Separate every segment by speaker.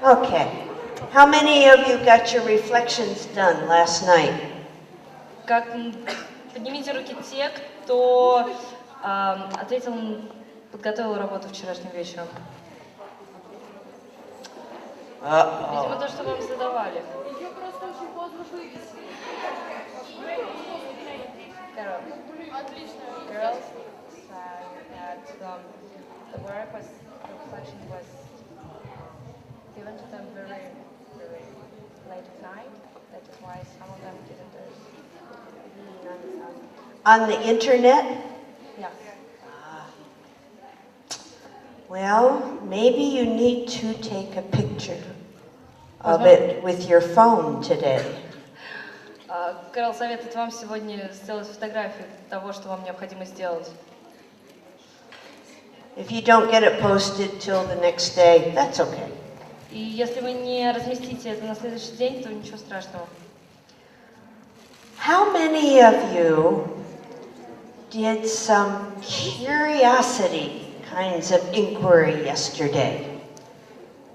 Speaker 1: Okay. How many of you got your reflections done last night?
Speaker 2: Поднимите руки те, кто подготовил работу вчерашним вечером. Видимо, то, что вам задавали.
Speaker 3: Ее просто очень поздно вывесили.
Speaker 2: Кэрол.
Speaker 3: Отлично.
Speaker 2: Girls said that the work was, the reflection was given to them very, very late at night. That is why some of them didn't do it.
Speaker 1: On the internet?
Speaker 2: Yeah.
Speaker 1: Well, maybe you need to take a picture of it with your phone today.
Speaker 2: Кэрол советует вам сегодня сделать фотографию того, что вам необходимо сделать.
Speaker 1: If you don't get it posted till the next day, that's okay.
Speaker 2: И если вы не разместите это на следующий день, то ничего страшного.
Speaker 1: How many of you did some curiosity kinds of inquiry yesterday?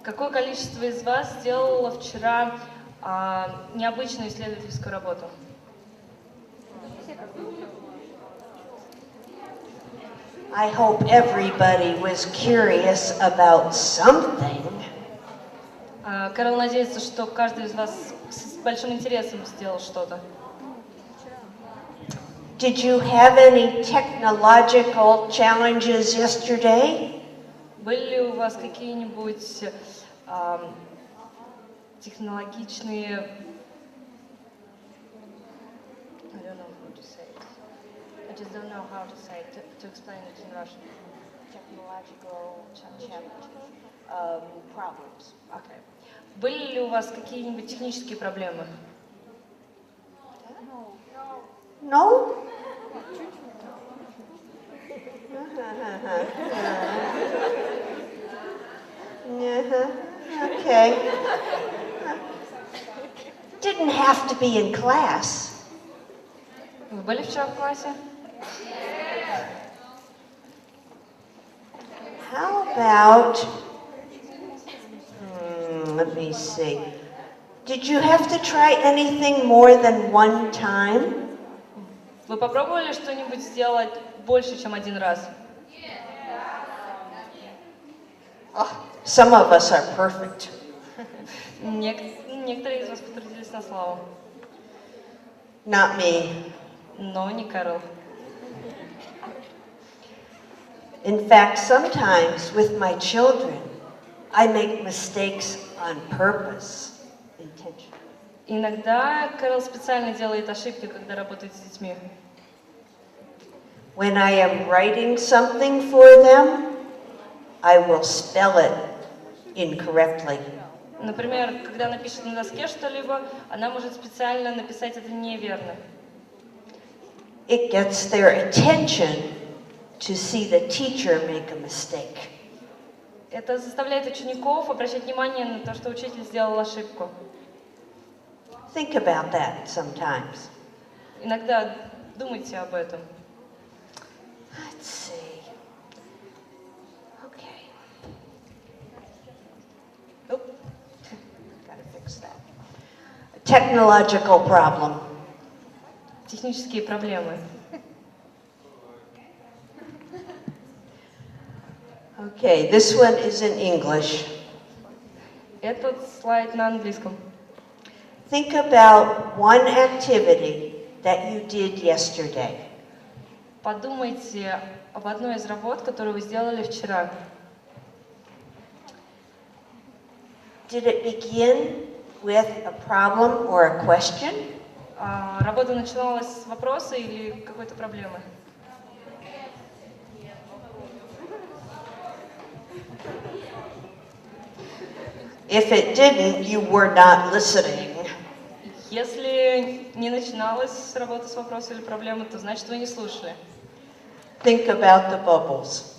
Speaker 2: Какое количество из вас сделало вчера необычную исследовательскую работу?
Speaker 1: I hope everybody was curious about something.
Speaker 2: Кэрол надеется, что каждый из вас с большим интересом сделал что-то.
Speaker 1: Did you have any technological challenges yesterday?
Speaker 2: Были ли у вас какие-нибудь технологичные... I don't know how to say it. I just don't know how to say it, to explain it in Russian.
Speaker 1: Technological challenges, problems.
Speaker 2: Okay. Были ли у вас какие-нибудь технические проблемы?
Speaker 1: No? Okay. Didn't have to be in class.
Speaker 2: Вы были вчера в классе?
Speaker 1: How about, let me see. Did you have to try anything more than one time?
Speaker 2: Вы попробовали что-нибудь сделать больше, чем один раз?
Speaker 1: Some of us are perfect.
Speaker 2: Некоторые из вас потрудились на славу.
Speaker 1: Not me.
Speaker 2: Но не Кэрол.
Speaker 1: In fact, sometimes with my children, I make mistakes on purpose, intentionally.
Speaker 2: Иногда Кэрол специально делает ошибки, когда работает с детьми.
Speaker 1: When I am writing something for them, I will spell it incorrectly.
Speaker 2: Например, когда она пишет на доске что-либо, она может специально написать это неверно.
Speaker 1: It gets their attention to see the teacher make a mistake.
Speaker 2: Это заставляет учеников обращать внимание на то, что учитель сделал ошибку.
Speaker 1: Think about that sometimes.
Speaker 2: Иногда думайте об этом.
Speaker 1: Let's see. Okay. Oh, gotta fix that. A technological problem.
Speaker 2: Технические проблемы.
Speaker 1: Okay, this one is in English.
Speaker 2: Этот слайд на английском.
Speaker 1: Think about one activity that you did yesterday.
Speaker 2: Подумайте об одной из работ, которую вы сделали вчера.
Speaker 1: Did it begin with a problem or a question?
Speaker 2: Работа начиналась с вопроса или какой-то проблемы?
Speaker 1: If it didn't, you were not listening.
Speaker 2: Если не начиналась с работы с вопроса или проблемы, то значит вы не слушали.
Speaker 1: Think about the bubbles.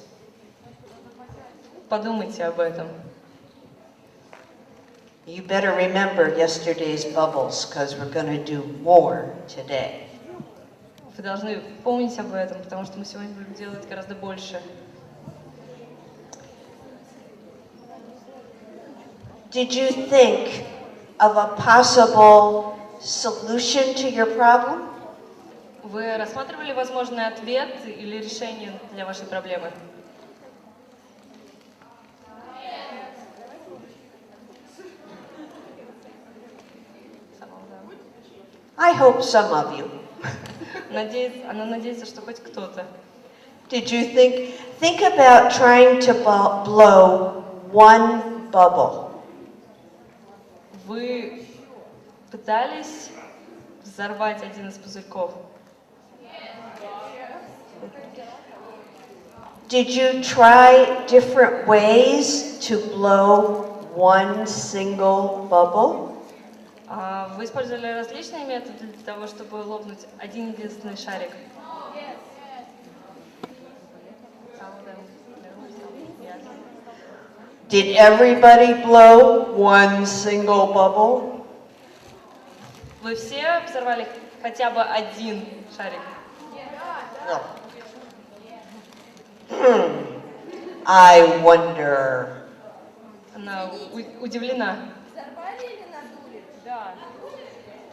Speaker 2: Подумайте об этом.
Speaker 1: You better remember yesterday's bubbles, because we're going to do more today.
Speaker 2: Вы должны помнить об этом, потому что мы сегодня будем делать гораздо больше.
Speaker 1: Did you think of a possible solution to your problem?
Speaker 2: Вы рассматривали возможный ответ или решение для вашей проблемы?
Speaker 1: I hope some of you.
Speaker 2: Она надеется, что хоть кто-то.
Speaker 1: Did you think about trying to blow one bubble?
Speaker 2: Вы пытались взорвать один из пузырьков?
Speaker 1: Did you try different ways to blow one single bubble?
Speaker 2: Вы использовали различные методы для того, чтобы лопнуть один единственный шарик?
Speaker 1: Did everybody blow one single bubble?
Speaker 2: Вы все взорвали хотя бы один шарик?
Speaker 1: No. I wonder.
Speaker 2: Она удивлена.
Speaker 3: Взорвали или надули?
Speaker 2: Да.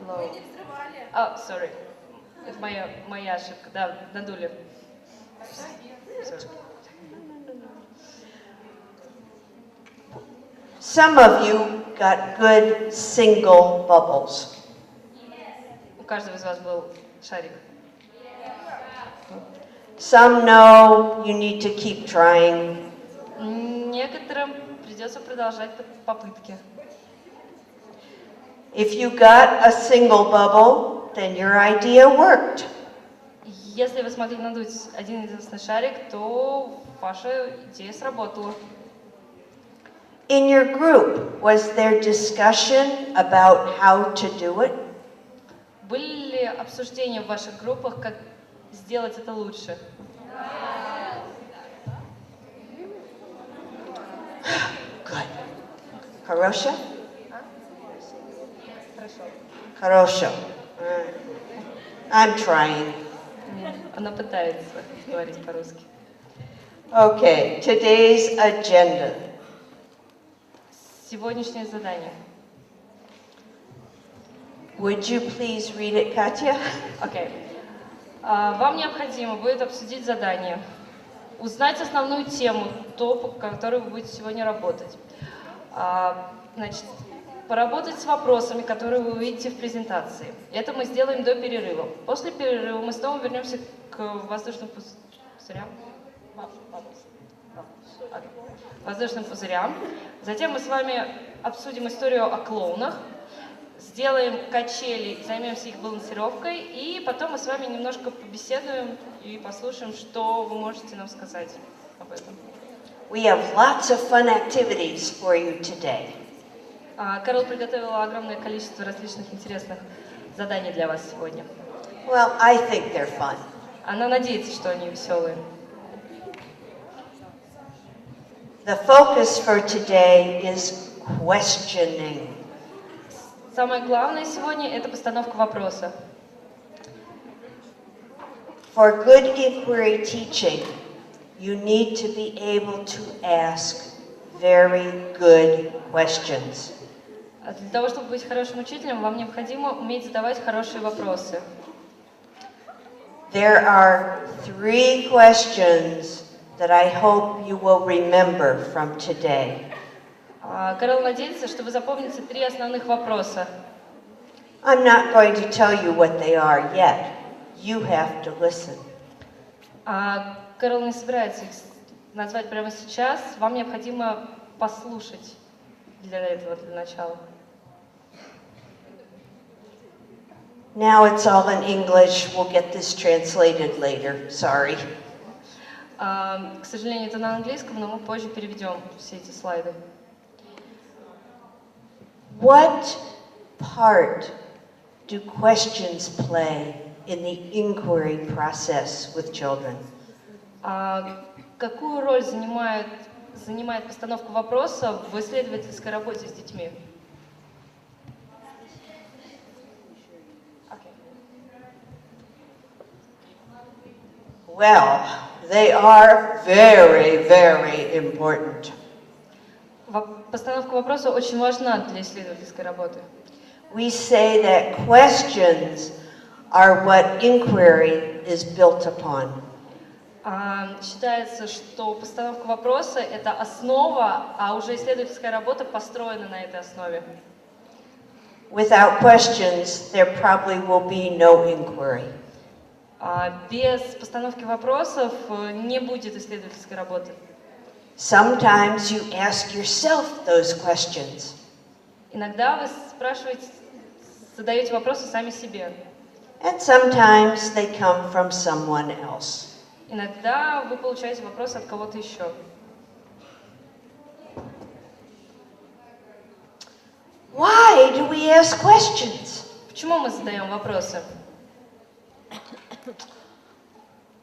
Speaker 3: Вы не взрывали.
Speaker 2: Sorry. Это моя ошибка. Да, надули. Sorry.
Speaker 1: Some of you got good single bubbles.
Speaker 2: У каждого из вас был шарик.
Speaker 1: Some know you need to keep trying.
Speaker 2: Некоторым придется продолжать попытки.
Speaker 1: If you got a single bubble, then your idea worked.
Speaker 2: Если вы смогли надуть один единственный шарик, то ваша идея сработала.
Speaker 1: In your group, was there discussion about how to do it?
Speaker 2: Были ли обсуждения в ваших группах, как сделать это лучше?
Speaker 1: Good. Хорошо?
Speaker 2: Хорошо.
Speaker 1: Хорошо. I'm trying.
Speaker 2: Она пытается говорить по-русски.
Speaker 1: Okay, today's agenda.
Speaker 2: Сегодняшнее задание.
Speaker 1: Would you please read it, Katya?
Speaker 2: Окей. Вам необходимо будет обсудить задание, узнать основную тему, то, по которой вы будете сегодня работать. Значит, поработать с вопросами, которые вы увидите в презентации. Это мы сделаем до перерыва. После перерыва мы снова вернемся к воздушным пузырям. Затем мы с вами обсудим историю о клоунах, сделаем качели, займемся их балансировкой, и потом мы с вами немножко побеседуем и послушаем, что вы можете нам сказать об этом.
Speaker 1: We have lots of fun activities for you today.
Speaker 2: Кэрол приготовила огромное количество различных интересных заданий для вас сегодня.
Speaker 1: Well, I think they're fun.
Speaker 2: Она надеется, что они веселые.
Speaker 1: The focus for today is questioning.
Speaker 2: Самое главное сегодня – это постановка вопроса.
Speaker 1: For good inquiry teaching, you need to be able to ask very good questions.
Speaker 2: Для того, чтобы быть хорошим учителем, вам необходимо уметь задавать хорошие вопросы.
Speaker 1: There are 3 questions that I hope you will remember from today.
Speaker 2: Кэрол надеется, что вы запомните 3 основных вопроса.
Speaker 1: I'm not going to tell you what they are yet. You have to listen.
Speaker 2: Кэрол не собирается их назвать прямо сейчас. Вам необходимо послушать для этого, для начала.
Speaker 1: Now it's all in English. We'll get this translated later. Sorry.
Speaker 2: К сожалению, это на английском, но мы позже переведем все эти слайды.
Speaker 1: What part do questions play in the inquiry process with children?
Speaker 2: Какую роль занимает постановка вопроса в исследовательской работе с детьми?
Speaker 1: Well, they are very, very important.
Speaker 2: Постановка вопроса очень важна для исследовательской работы.
Speaker 1: We say that questions are what inquiry is built upon.
Speaker 2: Считается, что постановка вопроса — это основа, а уже исследовательская работа построена на этой основе.
Speaker 1: Without questions, there probably will be no inquiry.
Speaker 2: Без постановки вопросов не будет исследовательской работы.
Speaker 1: Sometimes you ask yourself those questions.
Speaker 2: Иногда вы задаете вопросы сами себе.
Speaker 1: And sometimes they come from someone else.
Speaker 2: Иногда вы получаете вопросы от кого-то еще.
Speaker 1: Why do we ask questions?
Speaker 2: Почему мы задаем вопросы?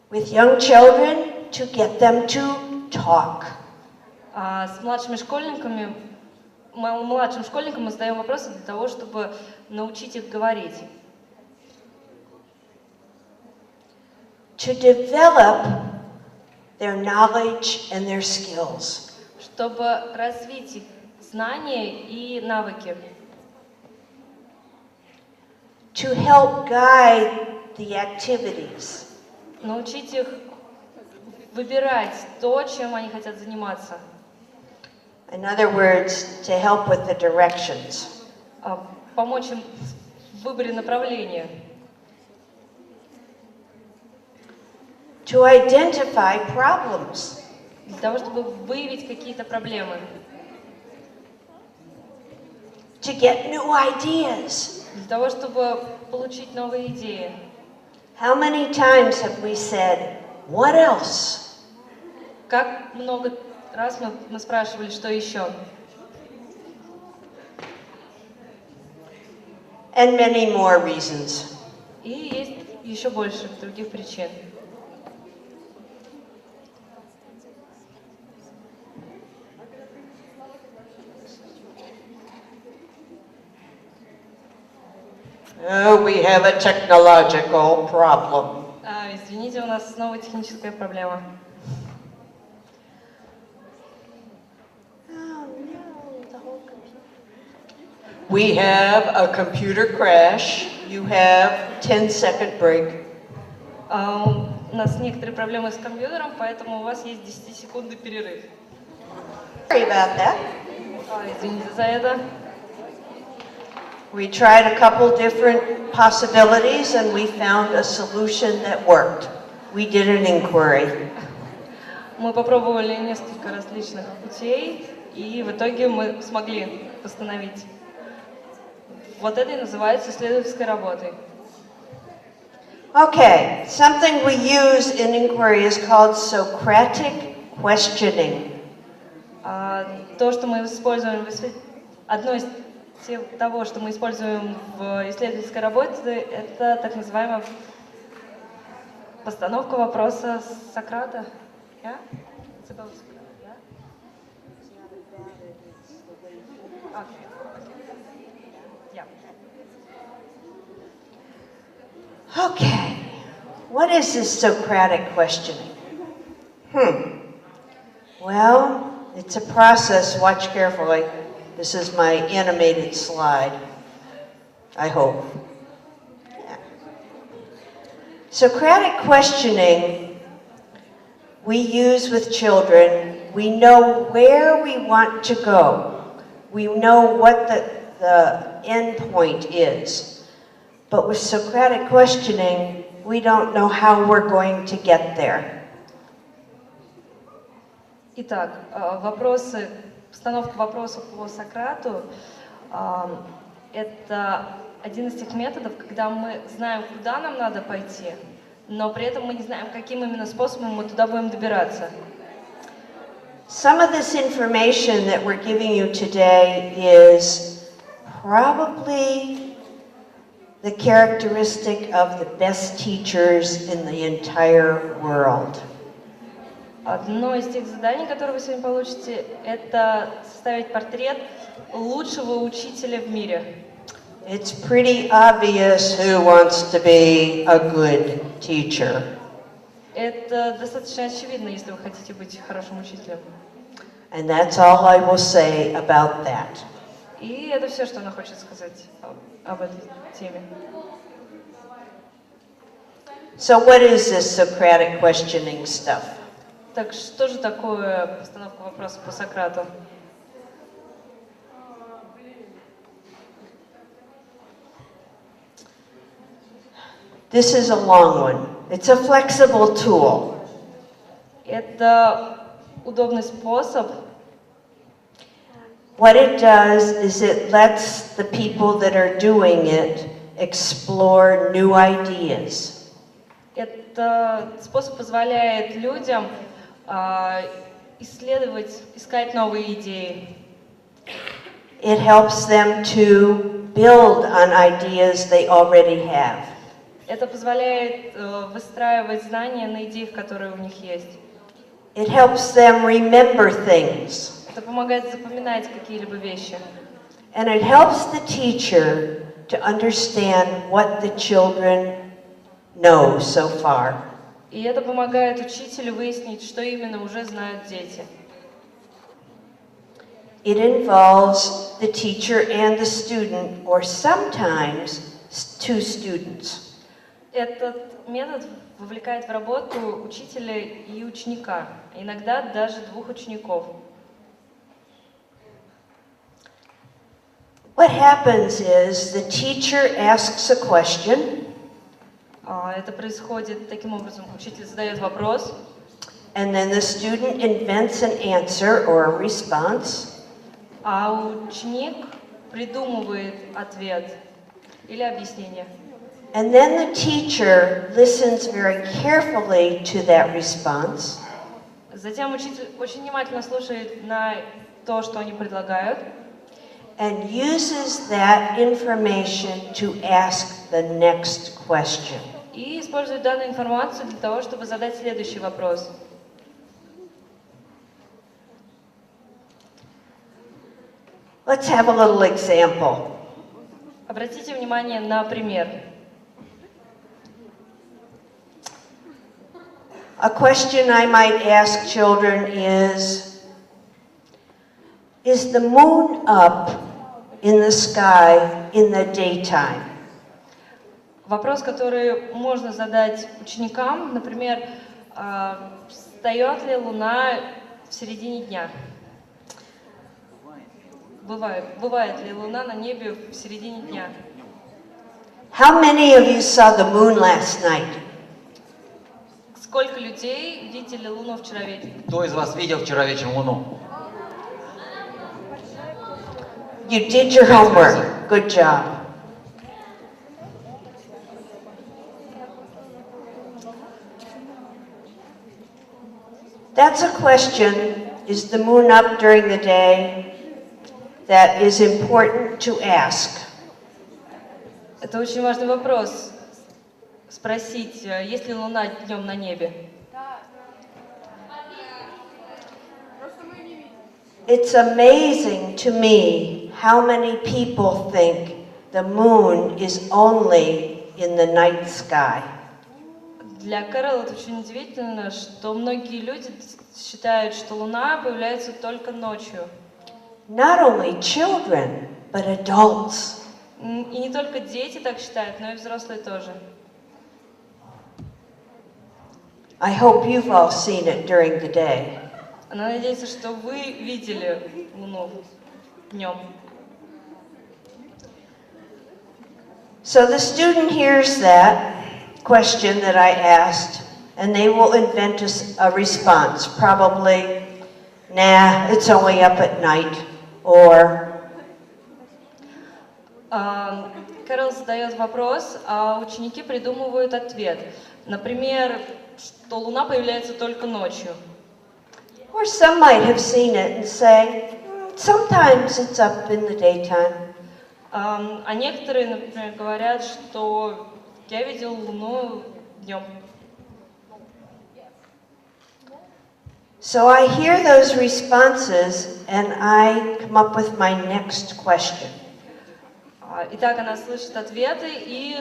Speaker 1: With young children, to get them to talk.
Speaker 2: С младшим школьникам мы задаем вопросы для того, чтобы научить их говорить.
Speaker 1: To develop their knowledge and their skills.
Speaker 2: Чтобы развить их знания и навыки.
Speaker 1: To help guide the activities.
Speaker 2: Научить их выбирать то, чем они хотят заниматься.
Speaker 1: In other words, to help with the directions.
Speaker 2: Помочь им в выборе направления.
Speaker 1: To identify problems.
Speaker 2: Для того, чтобы выявить какие-то проблемы.
Speaker 1: To get new ideas.
Speaker 2: Для того, чтобы получить новые идеи.
Speaker 1: How many times have we said, what else?
Speaker 2: Как много раз мы спрашивали, что еще?
Speaker 1: And many more reasons.
Speaker 2: И есть еще больше других причин.
Speaker 1: Oh, we have a technological problem.
Speaker 2: Извините, у нас снова техническая проблема.
Speaker 1: We have a computer crash. You have 10-second break.
Speaker 2: У нас некоторые проблемы с компьютером, поэтому у вас есть 10-секундный перерыв.
Speaker 1: Sorry about that.
Speaker 2: Извините за это.
Speaker 1: We tried a couple different possibilities and we found a solution that worked. We did an inquiry.
Speaker 2: Мы попробовали несколько различных путей, и в итоге мы смогли постановить. Вот это и называется исследовательской работой.
Speaker 1: Okay, something we use in inquiry is called Socratic questioning.
Speaker 2: То, что мы используем, одно из того, что мы используем в исследовательской работе, это так называемая постановка вопроса Сократа. Yeah? It's about Socrates, yeah? Okay. Yeah.
Speaker 1: Okay, what is this Socratic questioning? Well, it's a process. Watch carefully. This is my animated slide, I hope. Yeah. Socratic questioning we use with children. We know where we want to go. We know what the end point is. But with Socratic questioning, we don't know how we're going to get there.
Speaker 2: Итак, постановка вопросов по Сократу – это один из тех методов, когда мы знаем, куда нам надо пойти, но при этом мы не знаем, каким именно способом мы туда будем добираться.
Speaker 1: Some of this information that we're giving you today is probably the characteristic of the best teachers in the entire world.
Speaker 2: Одно из тех заданий, которые вы сегодня получите, это составить портрет лучшего учителя в мире.
Speaker 1: It's pretty obvious who wants to be a good teacher.
Speaker 2: Это достаточно очевидно, если вы хотите быть хорошим учителем.
Speaker 1: And that's all I will say about that.
Speaker 2: И это все, что она хочет сказать об этой теме.
Speaker 1: So what is this Socratic questioning stuff?
Speaker 2: Так что же такое постановка вопроса по Сократу?
Speaker 1: This is a long one. It's a flexible tool.
Speaker 2: Это удобный способ.
Speaker 1: What it does is it lets the people that are doing it explore new ideas.
Speaker 2: Этот способ позволяет людям исследовать, искать новые идеи.
Speaker 1: It helps them to build on ideas they already have.
Speaker 2: Это позволяет выстраивать знания на идеях, которые у них есть.
Speaker 1: It helps them remember things.
Speaker 2: Это помогает запоминать какие-либо вещи.
Speaker 1: And it helps the teacher to understand what the children know so far.
Speaker 2: И это помогает учителю выяснить, что именно уже знают дети.
Speaker 1: It involves the teacher and the student, or sometimes two students.
Speaker 2: Этот метод вовлекает в работу учителя и ученика, иногда даже двух учеников.
Speaker 1: What happens is the teacher asks a question,
Speaker 2: Это происходит таким образом. Учитель задает вопрос,
Speaker 1: and then the student invents an answer or a response.
Speaker 2: а ученик придумывает ответ или объяснение.
Speaker 1: And then the teacher listens very carefully to that response.
Speaker 2: Затем учитель очень внимательно слушает на то, что они предлагают,
Speaker 1: And uses that information to ask the next question.
Speaker 2: и использует данную информацию для того, чтобы задать следующий вопрос.
Speaker 1: Let's have a little example.
Speaker 2: Обратите внимание на пример.
Speaker 1: A question I might ask children is the moon up in the sky in the daytime?
Speaker 2: Вопрос, который можно задать ученикам, например, встает ли Луна в середине дня? Бывает ли Луна на небе в середине дня?
Speaker 1: How many of you saw the moon last night?
Speaker 2: Сколько людей видели Луну вчера вечером?
Speaker 4: Кто из вас видел вчера вечером Луну?
Speaker 1: You did your homework. Good job. That's a question, is the moon up during the day, that is important to ask.
Speaker 2: Это очень важный вопрос. Спросить, есть ли Луна днем на небе?
Speaker 1: It's amazing to me how many people think the moon is only in the night sky.
Speaker 2: Для Кэрол это очень удивительно, что многие люди считают, что Луна появляется только ночью.
Speaker 1: Not only children, but adults.
Speaker 2: И не только дети так считают, но и взрослые тоже.
Speaker 1: I hope you've all seen it during the day.
Speaker 2: Она надеется, что вы видели Луну днем.
Speaker 1: So the student hears that question that I asked, and they will invent a response. Probably, nah, it's only up at night, or
Speaker 2: Кэрол задает вопрос, а ученики придумывают ответ. Например, что Луна появляется только ночью.
Speaker 1: or some might have seen it and say, sometimes it's up in the daytime.
Speaker 2: А некоторые, например, говорят, что я видел Луну днем.
Speaker 1: So I hear those responses and I come up with my next question.
Speaker 2: Итак, она слышит ответы и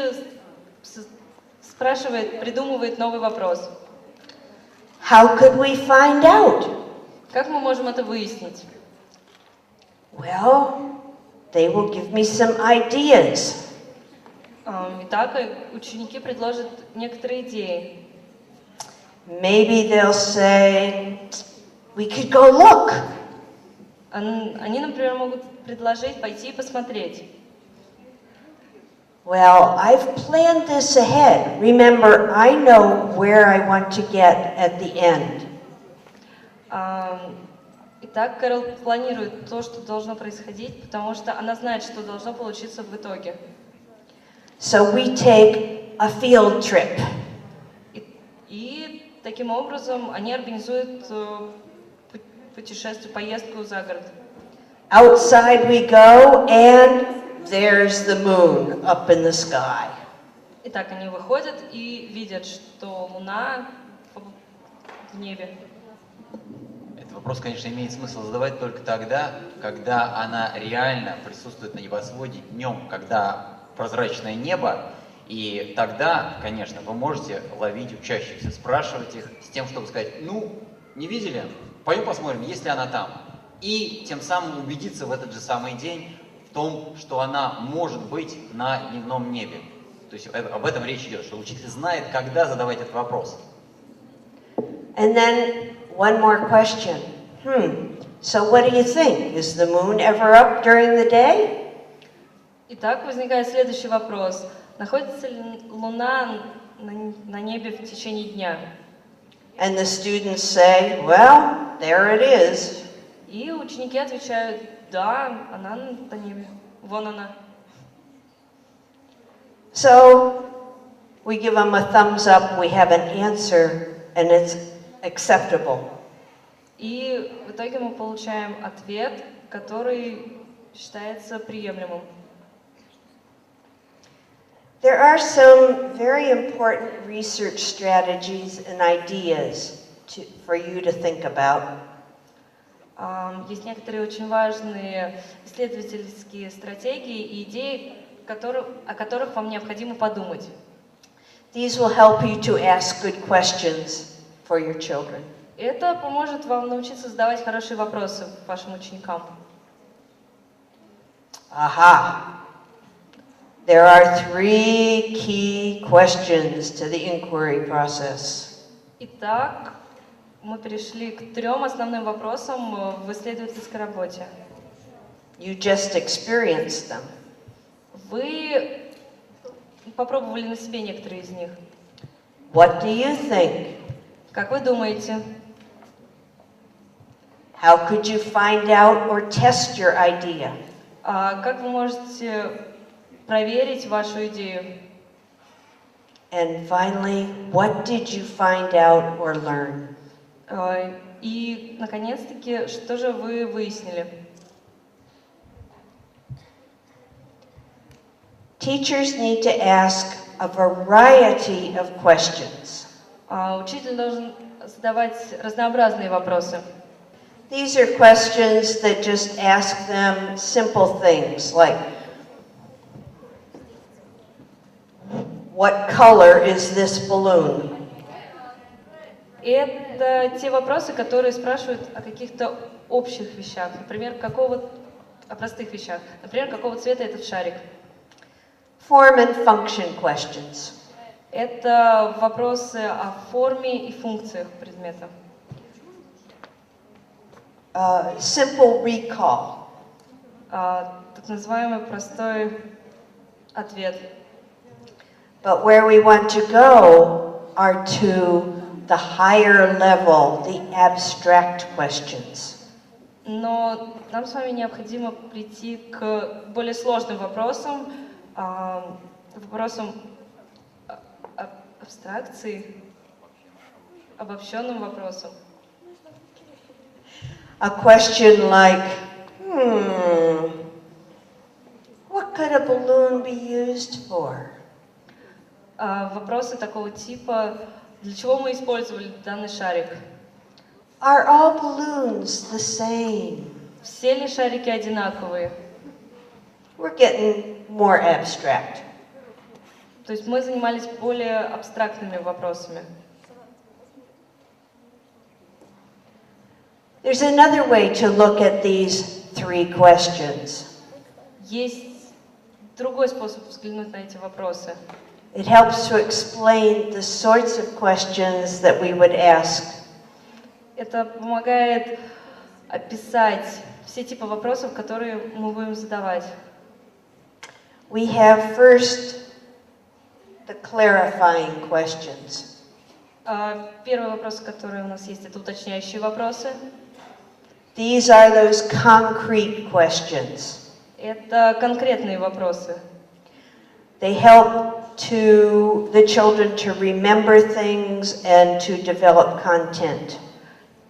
Speaker 2: спрашивает, придумывает новый вопрос.
Speaker 1: How could we find out?
Speaker 2: Как мы можем это выяснить?
Speaker 1: Well, they will give me some ideas.
Speaker 2: Итак, ученики предложат некоторые идеи.
Speaker 1: Maybe they'll say, we could go look.
Speaker 2: Они, например, могут предложить пойти и посмотреть.
Speaker 1: Well, I've planned this ahead. Remember, I know where I want to get at the end.
Speaker 2: Итак, Кэрол планирует то, что должно происходить, потому что она знает, что должно получиться в итоге.
Speaker 1: So we take a field trip.
Speaker 2: И таким образом они организуют путешествие, поездку за город.
Speaker 1: Outside we go, and there's the moon up in the sky.
Speaker 2: Итак, они выходят и видят, что Луна в небе.
Speaker 4: Этот вопрос, конечно, имеет смысл задавать только тогда, когда она реально присутствует на небосводе днем, когда прозрачное небо, и тогда, конечно, вы можете ловить учащихся, спрашивать их с тем, чтобы сказать, ну, не видели? Пойдем посмотрим, есть ли она там. И тем самым убедиться в этот же самый день в том, что она может быть на дневном небе. То есть об этом речь идет, что учитель знает, когда задавать этот вопрос.
Speaker 1: And then one more question. So what do you think? Is the moon ever up during the day?
Speaker 2: Итак, возникает следующий вопрос. Находится ли Луна на небе в течение дня?
Speaker 1: And the students say, well, there it is.
Speaker 2: И ученики отвечают, да, она на небе, вон она.
Speaker 1: So we give them a thumbs up, we have an answer, and it's acceptable.
Speaker 2: И в итоге мы получаем ответ, который считается приемлемым.
Speaker 1: There are some very important research strategies and ideas for you to think about.
Speaker 2: Есть некоторые очень важные исследовательские стратегии и идеи, о которых вам необходимо подумать.
Speaker 1: These will help you to ask good questions for your children.
Speaker 2: Это поможет вам научиться задавать хорошие вопросы вашим ученикам.
Speaker 1: Aha! There are 3 key questions to the inquiry process.
Speaker 2: Итак, мы перешли к 3 основным вопросам в исследовательской работе.
Speaker 1: You just experienced them.
Speaker 2: Вы попробовали на себе некоторые из них.
Speaker 1: What do you think?
Speaker 2: Как вы думаете?
Speaker 1: How could you find out or test your idea?
Speaker 2: Как вы можете проверить вашу идею?
Speaker 1: And finally, what did you find out or learn?
Speaker 2: И, наконец-таки, что же вы выяснили?
Speaker 1: Teachers need to ask a variety of questions.
Speaker 2: Учитель должен задавать разнообразные вопросы.
Speaker 1: These are questions that just ask them simple things like, what color is this balloon?
Speaker 2: Это те вопросы, которые спрашивают о каких-то общих вещах, например, о простых вещах, например, какого цвета этот шарик.
Speaker 1: Form and function questions.
Speaker 2: Это вопросы о форме и функциях предмета.
Speaker 1: Simple recall.
Speaker 2: Так называемый простой ответ.
Speaker 1: But where we want to go are to the higher level, the abstract questions.
Speaker 2: Но нам с вами необходимо прийти к более сложным вопросам, вопросам абстракции, обобщенным вопросам.
Speaker 1: A question like, what could a balloon be used for?
Speaker 2: Вопросы такого типа, для чего мы использовали данный шарик?
Speaker 1: Are all balloons the same?
Speaker 2: Все ли шарики одинаковые?
Speaker 1: We're getting more abstract.
Speaker 2: То есть мы занимались более абстрактными вопросами.
Speaker 1: There's another way to look at these 3 questions.
Speaker 2: Есть другой способ взглянуть на эти вопросы.
Speaker 1: It helps to explain the sorts of questions that we would ask.
Speaker 2: Это помогает описать все типы вопросов, которые мы будем задавать.
Speaker 1: We have first the clarifying questions.
Speaker 2: Первый вопрос, который у нас есть, это уточняющие вопросы.
Speaker 1: These are those concrete questions.
Speaker 2: Это конкретные вопросы.
Speaker 1: They help the children to remember things and to develop content.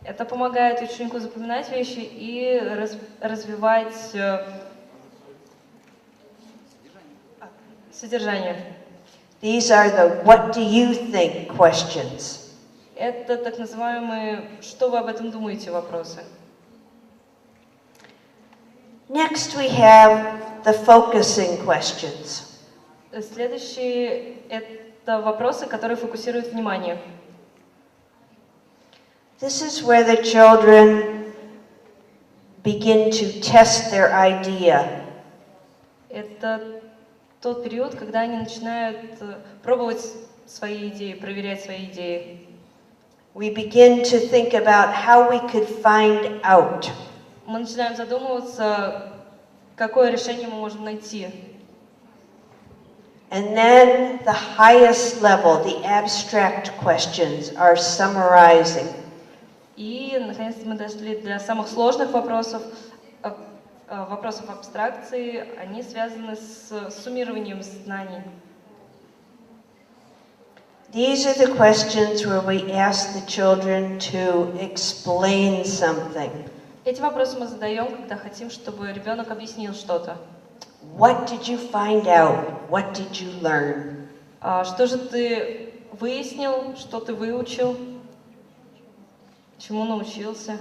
Speaker 2: Это помогает ученику запоминать вещи и развивать содержание.
Speaker 1: These are the what do you think questions.
Speaker 2: Это так называемые «что вы об этом думаете» вопросы.
Speaker 1: Next we have the focusing questions.
Speaker 2: Следующие – это вопросы, которые фокусируют внимание.
Speaker 1: This is where the children begin to test their idea.
Speaker 2: Это тот период, когда они начинают пробовать свои идеи, проверять свои идеи.
Speaker 1: We begin to think about how we could find out.
Speaker 2: Мы начинаем задумываться, какое решение мы можем найти.
Speaker 1: And then the highest level, the abstract questions, are summarizing.
Speaker 2: И, наконец, мы дошли до самых сложных вопросов, вопросов абстракции. Они связаны с суммированием знаний.
Speaker 1: These are the questions where we ask the children to explain something.
Speaker 2: Эти вопросы мы задаем, когда хотим, чтобы ребенок объяснил что-то.
Speaker 1: What did you find out? What did you learn?
Speaker 2: Что же ты выяснил, что ты выучил, чему научился?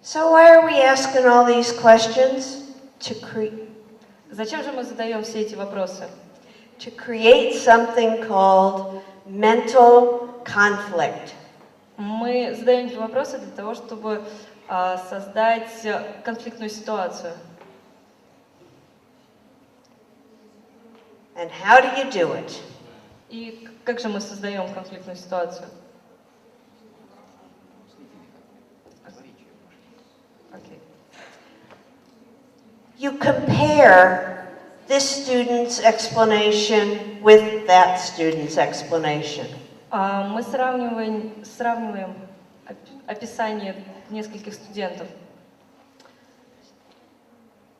Speaker 1: So why are we asking all these questions?
Speaker 2: Зачем же мы задаем все эти вопросы?
Speaker 1: To create something called mental conflict.
Speaker 2: Мы задаем эти вопросы для того, чтобы создать конфликтную ситуацию.
Speaker 1: And how do you do it?
Speaker 2: И как же мы создаем конфликтную ситуацию? Okay.
Speaker 1: You compare this student's explanation with that student's explanation.
Speaker 2: Мы сравниваем описание нескольких студентов.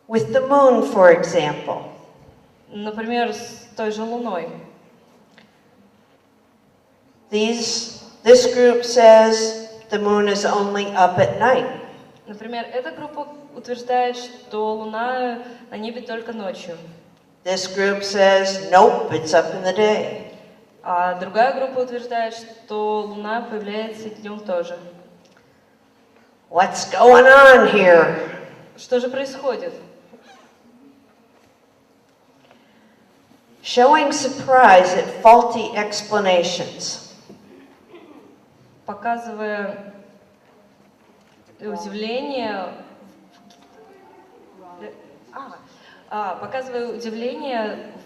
Speaker 1: With the moon, for example.
Speaker 2: Например, с той же Луной.
Speaker 1: This group says the moon is only up at night.
Speaker 2: Например, эта группа утверждает, что Луна на небе только ночью.
Speaker 1: This group says, nope, it's up in the day.
Speaker 2: А другая группа утверждает, что Луна появляется днем тоже.
Speaker 1: What's going on here?
Speaker 2: Что же происходит?
Speaker 1: Showing surprise at faulty explanations.
Speaker 2: Показывая удивление,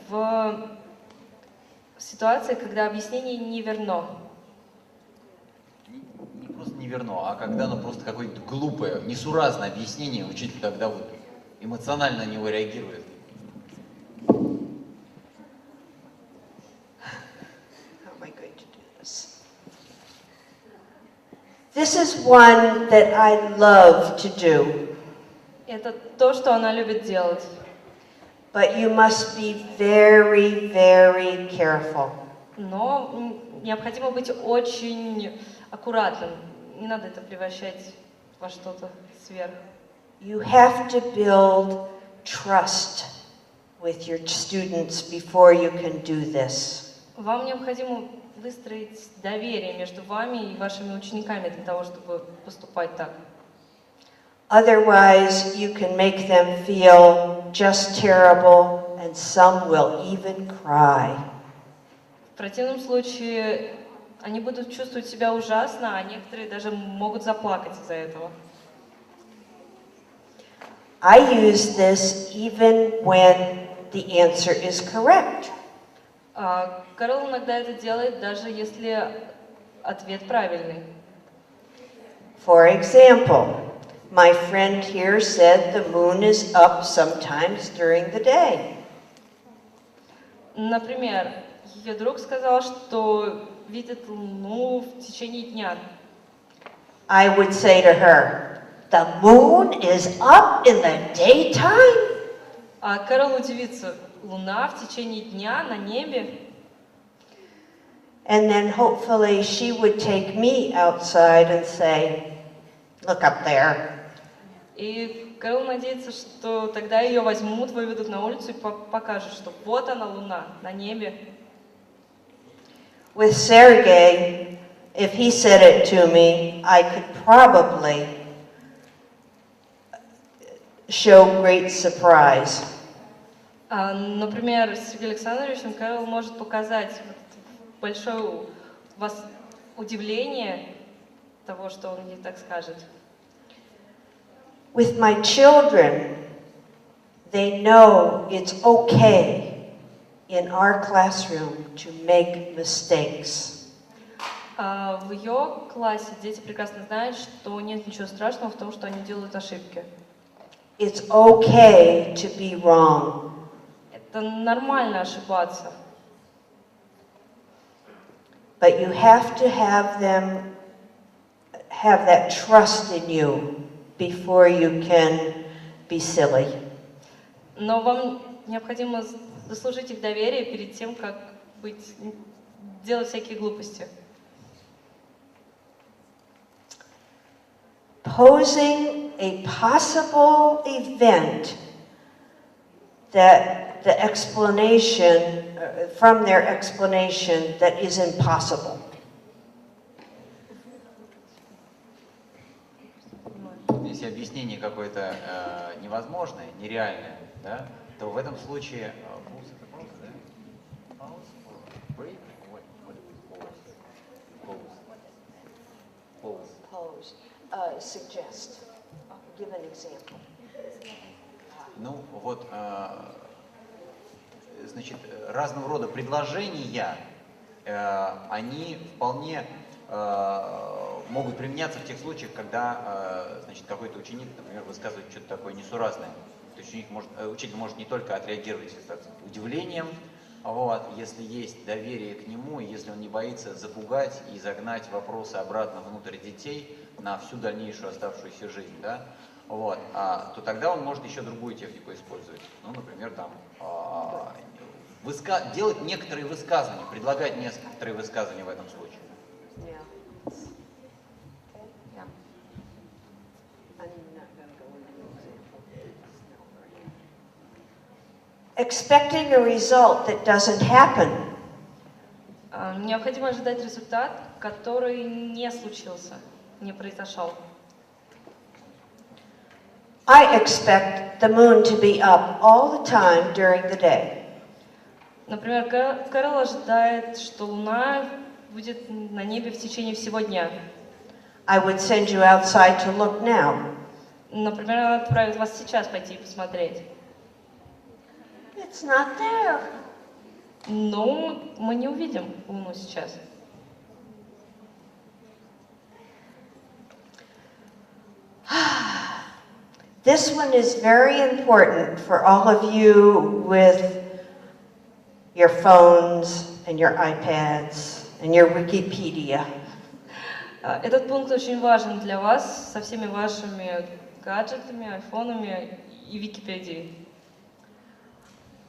Speaker 2: в ситуации, когда объяснение не верно.
Speaker 4: Не просто не верно, а когда оно просто какое-то глупое, несуразное объяснение, учитель тогда вот эмоционально на него реагирует.
Speaker 1: This is one that I love to do.
Speaker 2: Это то, что она любит делать.
Speaker 1: But you must be very, very careful.
Speaker 2: Но необходимо быть очень аккуратным. Не надо это превращать во что-то сверх.
Speaker 1: You have to build trust with your students before you can do this.
Speaker 2: Вам необходимо выстроить доверие между вами и вашими учениками для того, чтобы поступать так.
Speaker 1: Otherwise, you can make them feel just terrible, and some will even cry.
Speaker 2: В противном случае они будут чувствовать себя ужасно, а некоторые даже могут заплакать из-за этого.
Speaker 1: I use this even when the answer is correct.
Speaker 2: Кэрол иногда это делает, даже если ответ правильный.
Speaker 1: For example, my friend here said the moon is up sometimes during the day.
Speaker 2: Например, ее друг сказал, что видит Луну в течение дня.
Speaker 1: I would say to her, the moon is up in the daytime?
Speaker 2: А Кэрол удивится, Луна в течение дня на небе?
Speaker 1: And then hopefully she would take me outside and say, look up there.
Speaker 2: И Кэрол надеется, что тогда ее возьмут, выведут на улицу и покажут, что вот она, Луна, на небе.
Speaker 1: With Sergey, if he said it to me, I could probably show great surprise.
Speaker 2: Например, с Сергеем Александровичем Кэрол может показать большое удивление того, что он ей так скажет.
Speaker 1: With my children, they know it's okay in our classroom to make mistakes.
Speaker 2: В ее классе дети прекрасно знают, что нет ничего страшного в том, что они делают ошибки.
Speaker 1: It's okay to be wrong.
Speaker 2: Это нормально ошибаться.
Speaker 1: But you have to have them have that trust in you before you can be silly.
Speaker 2: Но вам необходимо заслужить их доверие перед тем, как делать всякие глупости.
Speaker 1: Posing a possible event that the explanation, from their explanation, that is impossible.
Speaker 4: Если объяснение какое-то невозможное, нереальное, да, то в этом случае pause это пауза, да? Pause or break? Pause.
Speaker 1: Pose. Suggest. Give an example.
Speaker 4: Ну вот, значит, разного рода предложения, они вполне могут применяться в тех случаях, когда, значит, какой-то ученик, например, высказывает что-то такое несуразное. То есть учитель может не только отреагировать удивлением, вот, если есть доверие к нему, и если он не боится запугать и загнать вопросы обратно внутрь детей на всю дальнейшую оставшуюся жизнь, да, вот, то тогда он может еще другую технику использовать. Ну, например, там, делать некоторые высказывания, предлагать некоторые высказывания в этом случае.
Speaker 1: Expecting a result that doesn't happen.
Speaker 2: Необходимо ожидать результат, который не случился, не произошел.
Speaker 1: I expect the moon to be up all the time during the day.
Speaker 2: Например, Кэрол ожидает, что Луна будет на небе в течение всего дня.
Speaker 1: I would send you outside to look now.
Speaker 2: Например, она отправит вас сейчас пойти и посмотреть.
Speaker 1: It's not there.
Speaker 2: Но мы не увидим Луну сейчас.
Speaker 1: This one is very important for all of you with your phones and your iPads and your Wikipedia.
Speaker 2: Этот пункт очень важен для вас со всеми вашими гаджетами, айфонами и Википедией.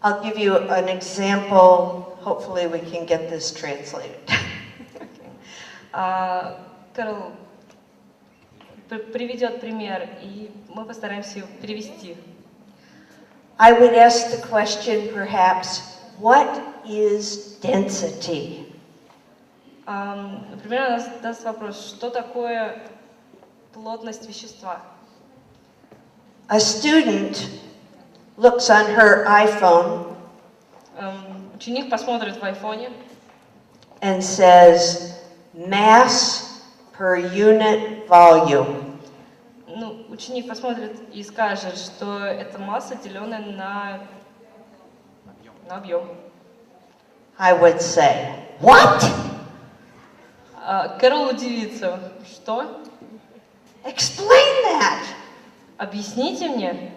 Speaker 1: I'll give you an example. Hopefully we can get this translated.
Speaker 2: Кэрол приведет пример, и мы постараемся его перевести.
Speaker 1: I would ask the question perhaps, what is density?
Speaker 2: Например, она даст вопрос, что такое плотность вещества?
Speaker 1: A student looks on her iPhone
Speaker 2: Ученик посмотрит в айфоне
Speaker 1: and says, mass per unit volume.
Speaker 2: Ну, ученик посмотрит и скажет, что это масса, деленная на объем.
Speaker 1: I would say, what?
Speaker 2: Кэрол удивится. Что?
Speaker 1: Explain that.
Speaker 2: Объясните мне,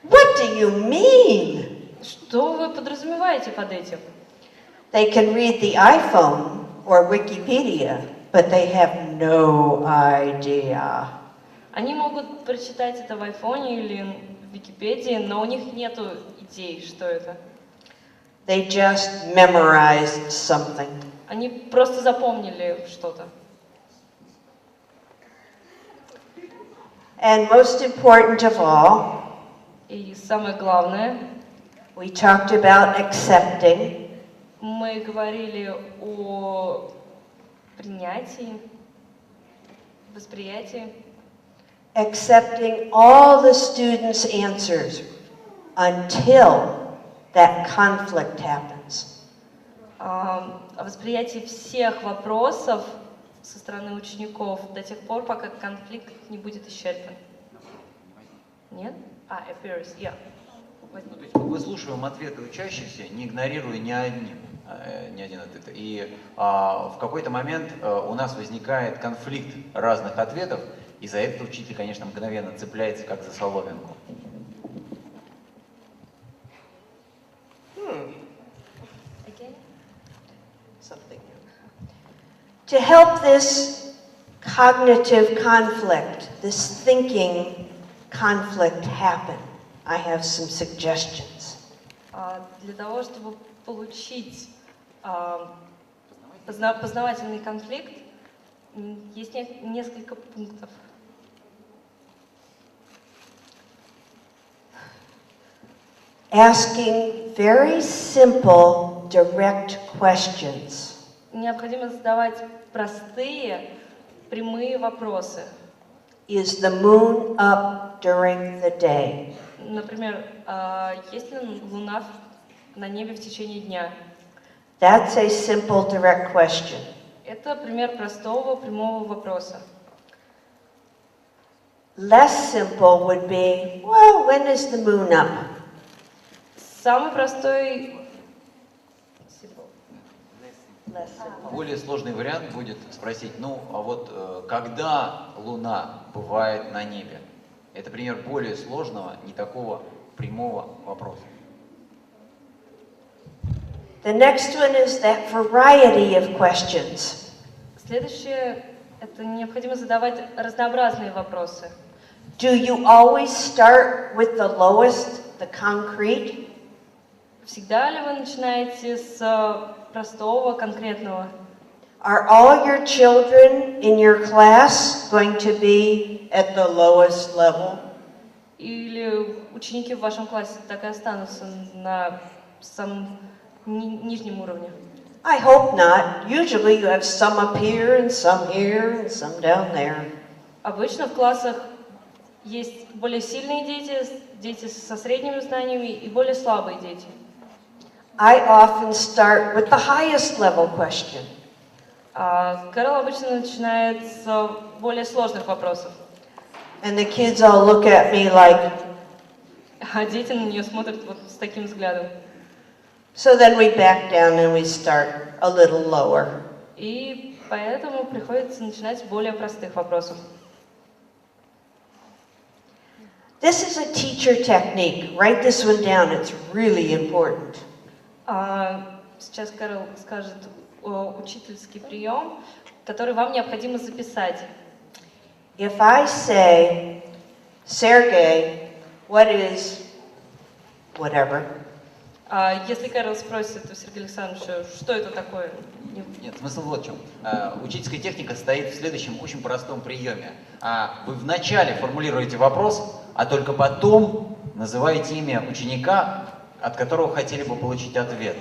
Speaker 1: What do you mean?
Speaker 2: что вы подразумеваете под этим?
Speaker 1: They can read the iPhone or Wikipedia, but they have no idea.
Speaker 2: Они могут прочитать это в айфоне или в Википедии, но у них нету идей, что это.
Speaker 1: They just memorized something.
Speaker 2: Они просто запомнили что-то.
Speaker 1: And most important of all,
Speaker 2: И самое главное,
Speaker 1: we talked about accepting.
Speaker 2: мы говорили о принятии, восприятии.
Speaker 1: Accepting all the students' answers until that conflict happens.
Speaker 2: О восприятии всех вопросов со стороны учеников до тех пор, пока конфликт не будет исчерпан. Нет? Appears, yeah.
Speaker 4: Ну, то есть мы выслушиваем ответы учащихся, не игнорируя ни один ответ. И в какой-то момент у нас возникает конфликт разных ответов, и за это учитель, конечно, мгновенно цепляется, как за соломинку.
Speaker 2: Again?
Speaker 1: Something new. To help this cognitive conflict, this thinking conflict happen, I have some suggestions.
Speaker 2: Для того, чтобы получить познавательный конфликт, есть несколько пунктов.
Speaker 1: Asking very simple, direct questions.
Speaker 2: Необходимо задавать простые, прямые вопросы.
Speaker 1: Is the moon up during the day?
Speaker 2: Например, есть ли луна на небе в течение дня?
Speaker 1: That's a simple, direct question.
Speaker 2: Это пример простого, прямого вопроса.
Speaker 1: Less simple would be, well, when is the moon up?
Speaker 2: Самый простой...
Speaker 1: Less simple.
Speaker 4: Более сложный вариант будет спросить, ну, а вот когда Луна бывает на небе? Это пример более сложного, не такого прямого вопроса.
Speaker 1: The next one is that variety of questions.
Speaker 2: Следующее – это необходимо задавать разнообразные вопросы.
Speaker 1: Do you always start with the lowest, the concrete?
Speaker 2: Всегда ли вы начинаете с простого, конкретного?
Speaker 1: Are all your children in your class going to be at the lowest level?
Speaker 2: Или ученики в вашем классе так и останутся на самом нижнем уровне?
Speaker 1: I hope not. Usually you have some up here and some here and some down there.
Speaker 2: Обычно в классах есть более сильные дети, дети со средними знаниями и более слабые дети.
Speaker 1: I often start with the highest level question.
Speaker 2: Кэрол обычно начинает с более сложных вопросов.
Speaker 1: And the kids all look at me like,
Speaker 2: А дети на нее смотрят вот с таким взглядом.
Speaker 1: so then we back down and we start a little lower.
Speaker 2: И поэтому приходится начинать с более простых вопросов.
Speaker 1: This is a teacher technique. Write this one down. It's really important.
Speaker 2: Сейчас Кэрол скажет учительский прием, который вам необходимо записать.
Speaker 1: If I say, Sergey, what is whatever?
Speaker 2: Если Кэрол спросит у Сергея Александровича, что это такое?
Speaker 4: Нет, смысл вот в чем. Учительская техника стоит в следующем очень простом приеме. Вы вначале формулируете вопрос, а только потом называете имя ученика, от которого хотели бы получить ответ.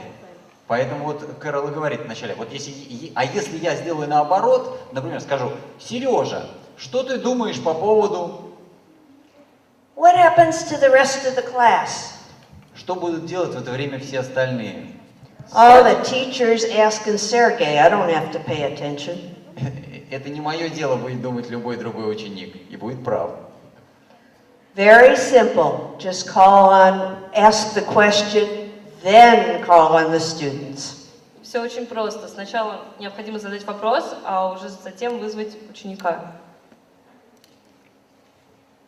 Speaker 4: Поэтому вот Кэрол и говорит вначале, вот если я сделаю наоборот, например, скажу, Сережа, что ты думаешь по поводу...
Speaker 1: What happens to the rest of the class?
Speaker 4: Что будут делать в это время все остальные?
Speaker 1: Oh, the teacher's asking Sergey. I don't have to pay attention.
Speaker 4: Это не мое дело, будет думать любой другой ученик, и будет прав.
Speaker 1: Very simple. Just ask the question, then call on the students.
Speaker 2: Все очень просто. Сначала необходимо задать вопрос, а уже затем вызвать ученика.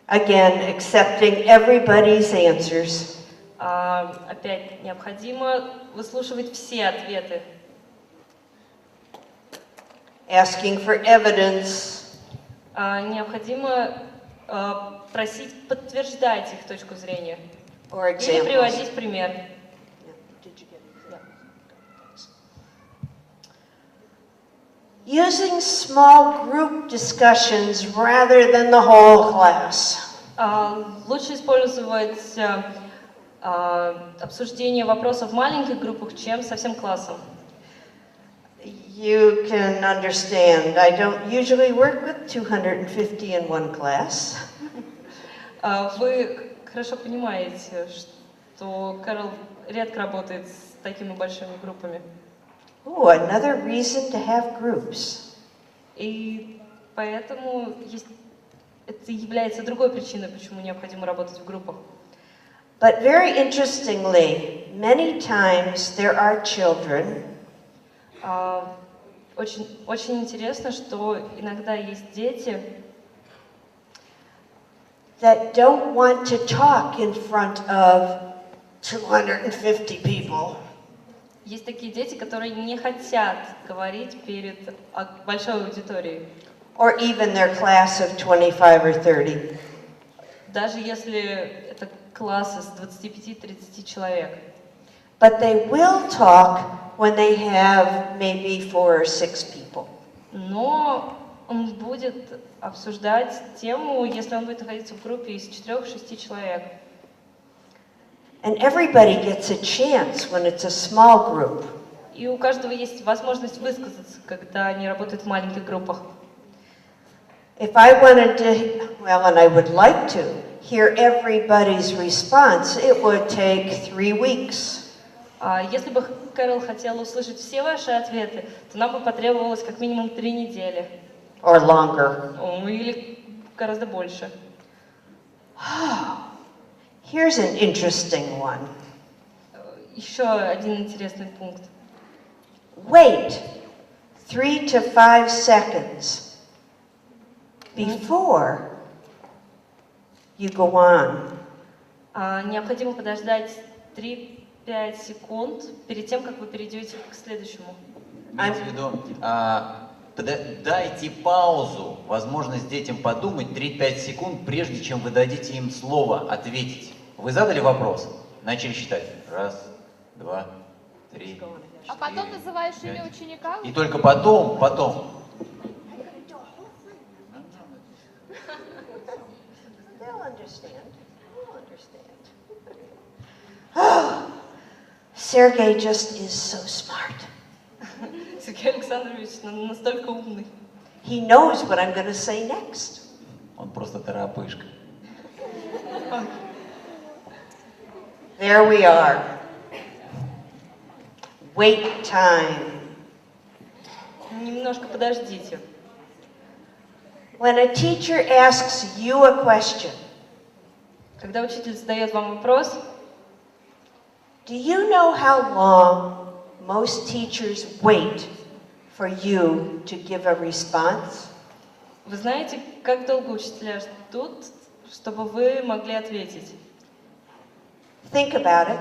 Speaker 1: Again, accepting everybody's answers.
Speaker 2: Опять необходимо выслушивать все ответы.
Speaker 1: Asking for evidence.
Speaker 2: Необходимо просить подтверждать их точку зрения.
Speaker 1: Or
Speaker 2: Или
Speaker 1: examples.
Speaker 2: приводить пример.
Speaker 1: Using small group discussions rather than the whole class.
Speaker 2: Лучше использовать обсуждение вопросов в маленьких группах, чем со всем классом.
Speaker 1: You can understand, I don't usually work with 250 in one class.
Speaker 2: Вы хорошо понимаете, что Кэрол редко работает с такими большими группами.
Speaker 1: Oh, another reason to have groups.
Speaker 2: И поэтому это является другой причиной, почему необходимо работать в группах.
Speaker 1: But very interestingly, many times there are children
Speaker 2: Очень интересно, что иногда есть дети,
Speaker 1: that don't want to talk in front of 250 people.
Speaker 2: есть такие дети, которые не хотят говорить перед большой аудиторией.
Speaker 1: Or even their class of 25 or 30.
Speaker 2: Даже если это класс из 25-30 человек.
Speaker 1: But they will talk when they have maybe 4 or 6 people.
Speaker 2: Но он будет обсуждать тему, если он будет находиться в группе из 4-6 человек.
Speaker 1: And everybody gets a chance when it's a small group.
Speaker 2: И у каждого есть возможность высказаться, когда они работают в маленьких группах.
Speaker 1: If I wanted to, well, and I would like to, hear everybody's response, it would take 3 weeks.
Speaker 2: Если бы Кэрол хотела услышать все ваши ответы, то нам бы потребовалось как минимум 3 недели.
Speaker 1: Or longer.
Speaker 2: Или гораздо больше.
Speaker 1: Here's an interesting one.
Speaker 2: Еще один интересный пункт.
Speaker 1: Wait 3 to 5 seconds before you go on.
Speaker 2: Необходимо подождать 3-5 секунд перед тем, как вы перейдете к следующему.
Speaker 4: Имеется в виду, дайте паузу, возможность детям подумать 3-5 секунд, прежде чем вы дадите им слово ответить. Вы задали вопрос, начали считать. 1, 2, 3, 4,
Speaker 3: А потом называешь
Speaker 4: 5.
Speaker 3: имя ученика?
Speaker 4: И только потом.
Speaker 1: They'll understand. They'll understand. Oh, Sergey just is so smart.
Speaker 2: Сергей Александрович настолько умный.
Speaker 1: He knows what I'm going to say next.
Speaker 4: Он просто торопышка.
Speaker 1: There we are. Wait time.
Speaker 2: Немножко подождите.
Speaker 1: When a teacher asks you a question,
Speaker 2: Когда учитель задает вам вопрос,
Speaker 1: do you know how long most teachers wait for you to give a response?
Speaker 2: вы знаете, как долго учителя ждут, чтобы вы могли ответить?
Speaker 1: Think about it.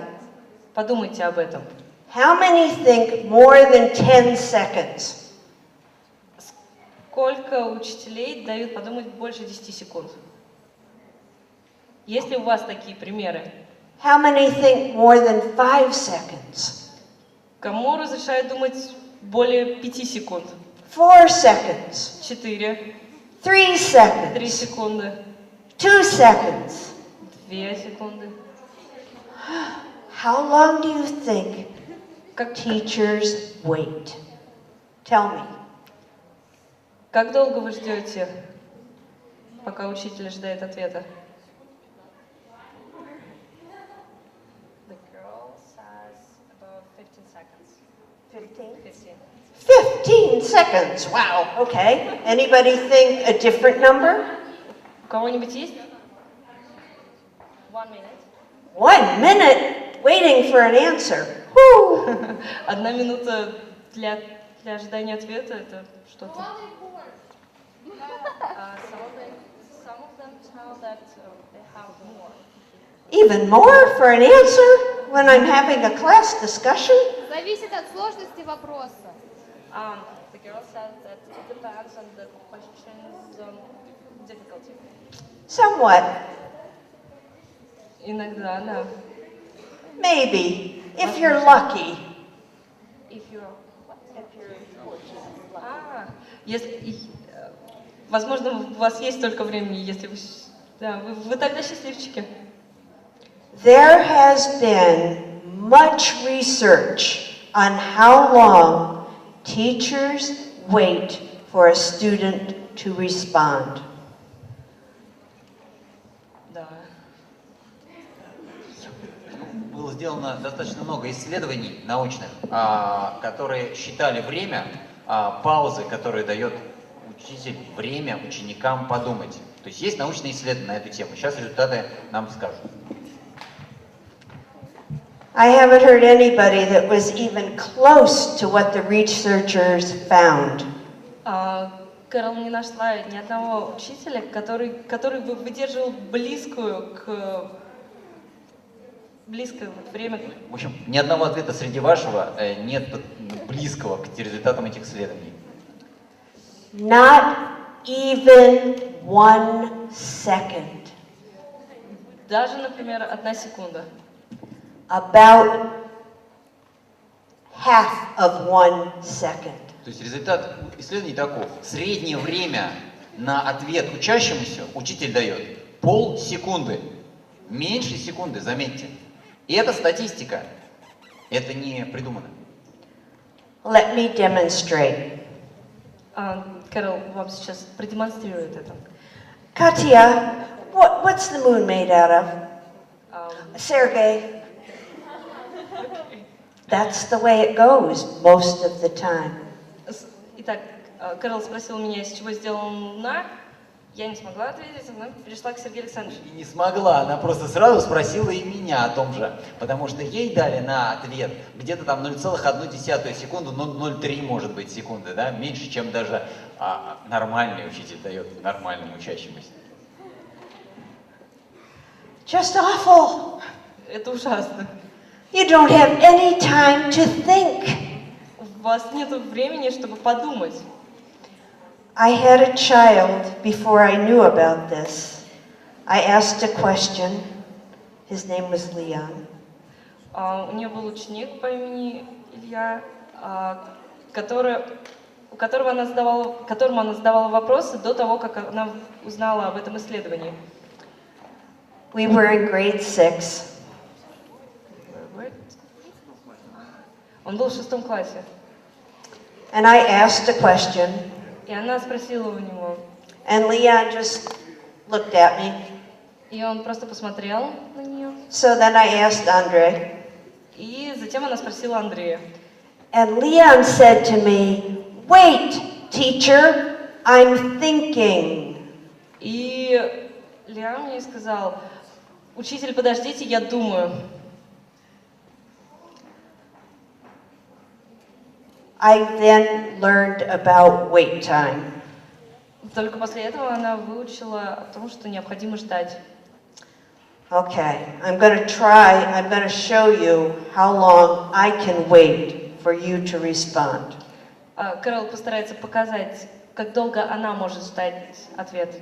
Speaker 2: Подумайте об этом.
Speaker 1: How many think more than 10 seconds?
Speaker 2: Сколько учителей дают подумать больше 10 секунд? Есть ли у вас такие примеры?
Speaker 1: How many think more than 5 seconds?
Speaker 2: Кому разрешают думать более 5 секунд?
Speaker 1: 4 seconds?
Speaker 2: 4,
Speaker 1: 3
Speaker 2: 3
Speaker 1: seconds?
Speaker 2: секунды,
Speaker 1: 2 seconds?
Speaker 2: 2 секунды.
Speaker 1: How long do you think
Speaker 2: Как,
Speaker 1: teachers wait? Tell me.
Speaker 2: как долго вы ждете, пока учитель ожидает ответа? The girl says about 15 seconds.
Speaker 1: 15?
Speaker 2: 15.
Speaker 1: 15 seconds. Wow, okay. Anybody think a different number?
Speaker 2: У кого-нибудь есть? 1 minute.
Speaker 1: 1 minute waiting for an answer. Whew.
Speaker 2: 1 минута для ожидания ответа, это что-то. Some of them tell that they have more.
Speaker 1: Even more for an answer when I'm having a class discussion?
Speaker 3: Зависит от сложности вопроса.
Speaker 2: The girl says that it depends on the question's difficulty.
Speaker 1: Somewhat.
Speaker 2: Иногда, да.
Speaker 1: Maybe. If you're lucky.
Speaker 2: If you're возможно, у вас есть столько времени, если вы... Да, вы тогда счастливчики.
Speaker 1: There has been much research on how long teachers wait for a student to respond.
Speaker 2: Да.
Speaker 4: Было сделано достаточно много исследований научных, которые считали время, паузы, которые дает учитель, время ученикам подумать. То есть есть научные исследования на эту тему. Сейчас результаты нам скажут.
Speaker 1: I haven't heard anybody that was even close to what the researchers found.
Speaker 2: Кэрол не нашла ни одного учителя, который бы выдерживал близкое время.
Speaker 4: В общем, ни одного ответа среди вашего нет близкого к результатам этих исследований.
Speaker 1: Not even 1 second.
Speaker 2: Даже, например, 1 секунда.
Speaker 1: About half of 1 second.
Speaker 4: То есть результат исследований таков. Среднее время на ответ учащемуся учитель дает полсекунды. Меньше секунды, заметьте. И это статистика. Это не придумано.
Speaker 1: Let me demonstrate.
Speaker 2: Кэрол вам сейчас продемонстрирует это.
Speaker 1: Katya, what's the moon made out of? Sergey. That's the way it goes most of the time.
Speaker 2: Итак, Кэрол спросил меня, из чего сделана Луна. Я не смогла ответить, она перешла к Сергею Александровичу.
Speaker 4: И не смогла, она просто сразу спросила и меня о том же. Потому что ей дали на ответ где-то там 0,1 секунду, 0,03 может быть секунды, да? Меньше, чем даже нормальный учитель дает нормальному учащемуся.
Speaker 1: Just awful.
Speaker 2: Это ужасно.
Speaker 1: You don't have any time to think.
Speaker 2: У вас нет времени, чтобы подумать.
Speaker 1: I had a child before I knew about this. I asked a question. His name was Leon.
Speaker 2: У нее был ученик по имени Илья, которому она задавала вопросы до того, как она узнала об этом исследовании.
Speaker 1: We were in grade 6.
Speaker 2: Он был в 6 классе.
Speaker 1: And I asked a question.
Speaker 2: И она спросила у него.
Speaker 1: And Leon just looked at me.
Speaker 2: И он просто посмотрел на нее.
Speaker 1: So then I asked Andre.
Speaker 2: И затем она спросила Андрея.
Speaker 1: And Leon said to me, "Wait, teacher, I'm thinking."
Speaker 2: И Лиам мне сказал: учитель, подождите, я думаю.
Speaker 1: I then learned about wait time.
Speaker 2: Только после этого она выучила о том, что необходимо ждать.
Speaker 1: Okay, I'm going to show you how long I can wait for you to respond.
Speaker 2: Кэрол постарается показать, как долго она может ждать ответ.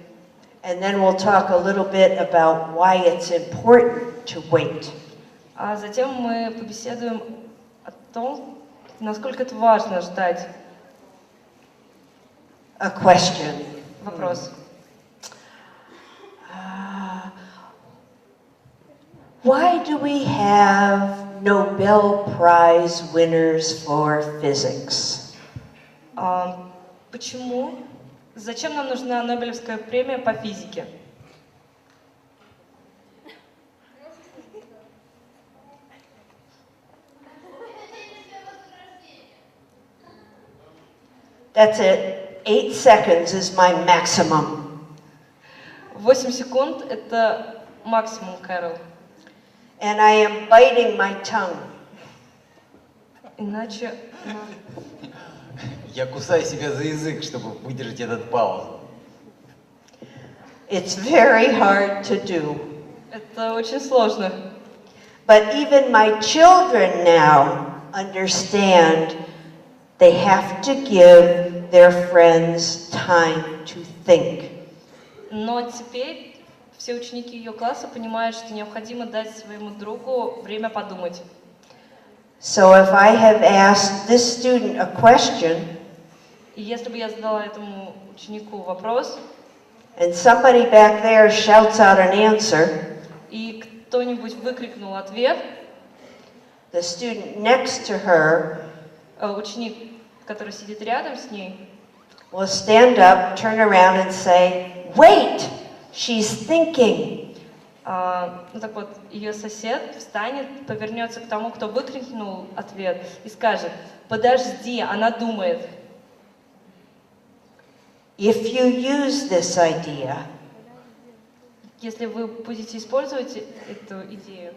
Speaker 1: And then we'll talk a little bit about why it's important to wait.
Speaker 2: А затем мы побеседуем о том, насколько это важно ждать.
Speaker 1: A question.
Speaker 2: Вопрос.
Speaker 1: Why do we have Nobel Prize winners for physics?
Speaker 2: Почему? Зачем нам нужна Нобелевская премия по физике?
Speaker 1: That's it. 8 seconds is my maximum.
Speaker 2: 8 секунд – это максимум, Кэрол.
Speaker 1: And I am biting my tongue.
Speaker 2: Иначе...
Speaker 4: Я кусаю себя за язык, чтобы выдержать этот паузу.
Speaker 1: It's very hard to do.
Speaker 2: Это очень сложно.
Speaker 1: But even my children now understand they have to give their friends time to think.
Speaker 2: Но теперь все ученики ее класса понимают, что необходимо дать своему другу время подумать.
Speaker 1: So if I have asked this student a question,
Speaker 2: И если бы я задала этому ученику вопрос,
Speaker 1: and somebody back there shouts out an answer,
Speaker 2: и кто-нибудь выкрикнул ответ,
Speaker 1: the student next to her
Speaker 2: ученик, который сидит рядом с ней,
Speaker 1: will stand up, turn around and say, "Wait, she's thinking."
Speaker 2: ну так вот, ее сосед встанет, повернется к тому, кто выкрикнул ответ, и скажет: подожди, она думает.
Speaker 1: If you use this idea,
Speaker 2: Если вы будете использовать эту идею,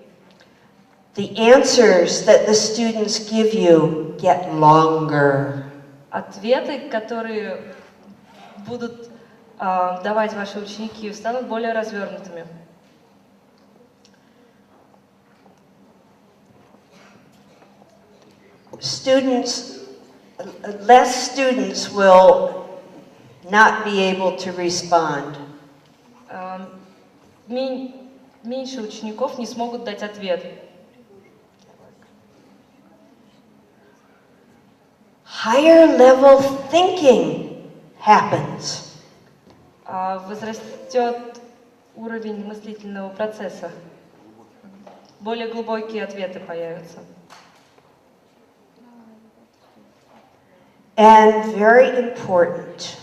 Speaker 1: the answers that the students give you get longer.
Speaker 2: ответы, которые будут давать ваши ученики, станут более развернутыми.
Speaker 1: Less students will not be able to respond.
Speaker 2: Меньше учеников не смогут дать ответ.
Speaker 1: Higher level thinking happens.
Speaker 2: Возрастет уровень мыслительного процесса. Более глубокие ответы появятся.
Speaker 1: And very important,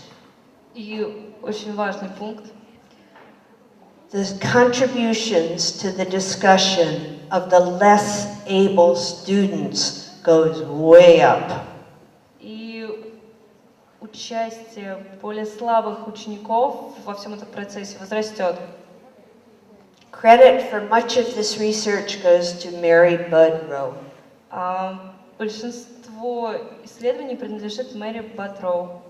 Speaker 2: И очень важный пункт.
Speaker 1: the contributions to the discussion of the less able students goes way up.
Speaker 2: И участие более слабых учеников во всем этом процессе возрастет.
Speaker 1: Credit for much of this research goes to Mary Budd Rowe.
Speaker 2: Большинство исследований принадлежит Мэри Батроу.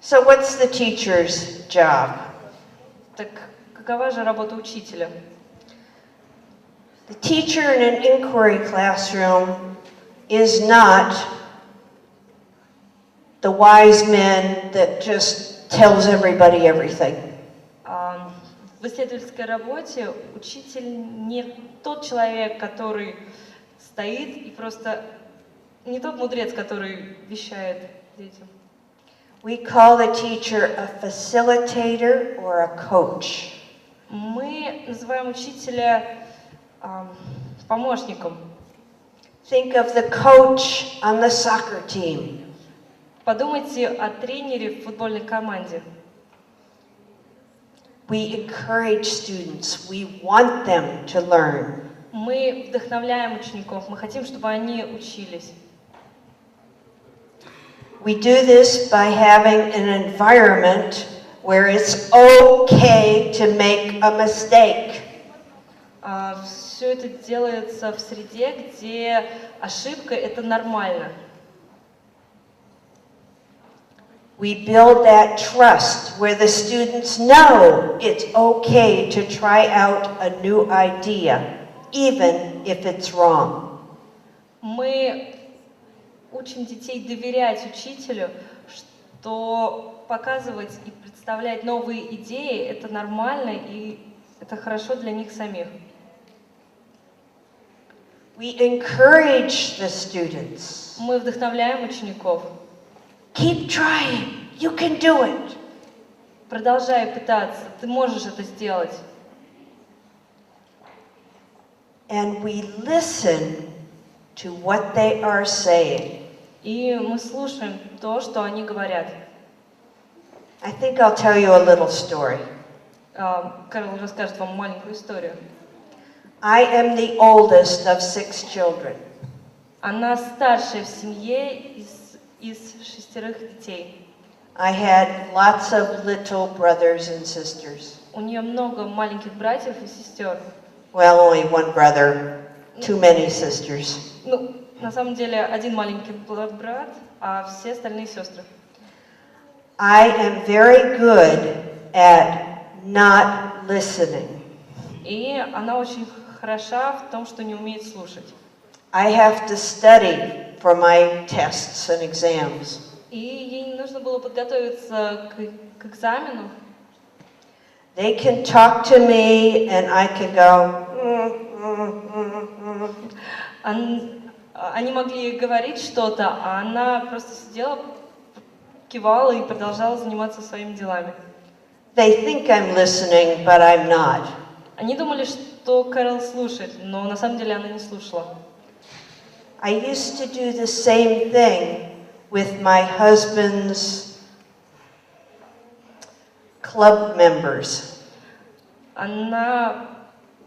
Speaker 1: So what's the teacher's job?
Speaker 2: Так какова же работа учителя?
Speaker 1: The teacher in an inquiry classroom is not the wise man that just tells everybody everything.
Speaker 2: В исследовательской работе учитель не тот человек, который стоит и просто не тот мудрец, который вещает детям.
Speaker 1: We call the teacher a facilitator or a coach.
Speaker 2: Мы называем учителя помощником.
Speaker 1: Think of the coach on the soccer team.
Speaker 2: Подумайте о тренере в футбольной команде.
Speaker 1: We encourage students. We want them to learn.
Speaker 2: Мы вдохновляем учеников, мы хотим, чтобы они учились.
Speaker 1: We do this by having an environment where it's okay to make a mistake.
Speaker 2: Все это делается в среде, где ошибка – это нормально.
Speaker 1: We build that trust where the students know it's okay to try out a new idea, even if it's wrong.
Speaker 2: Мы учим детей доверять учителю, что показывать и представлять новые идеи – это нормально и это хорошо для них самих.
Speaker 1: We encourage the students.
Speaker 2: Мы вдохновляем учеников.
Speaker 1: Keep trying. You can do it.
Speaker 2: Продолжай пытаться, ты можешь это сделать.
Speaker 1: And we listen to what they are saying.
Speaker 2: И мы слушаем то, что они говорят.
Speaker 1: I think I'll tell you a little story.
Speaker 2: Кэрол расскажет вам маленькую историю.
Speaker 1: I am the oldest of 6 children.
Speaker 2: Она старшая в семье из из 6 детей.
Speaker 1: I had lots of little brothers and sisters.
Speaker 2: У нее много маленьких братьев и сестер.
Speaker 1: Well, only one brother, too many sisters.
Speaker 2: Ну, на самом деле, один маленький брат, а все остальные сестры.
Speaker 1: I am very good at not listening.
Speaker 2: И она очень хороша в том, что не умеет слушать.
Speaker 1: I have to study for my tests and exams.
Speaker 2: И ей нужно было подготовиться к экзамену.
Speaker 1: They can talk to me and I can go,
Speaker 2: Они могли говорить что-то, а она просто сидела, кивала и продолжала заниматься своими делами.
Speaker 1: They think I'm listening, but I'm not.
Speaker 2: Они думали, что Кэрол слушает, но на самом деле она не слушала.
Speaker 1: I used to do the same thing with my husband's club members.
Speaker 2: Она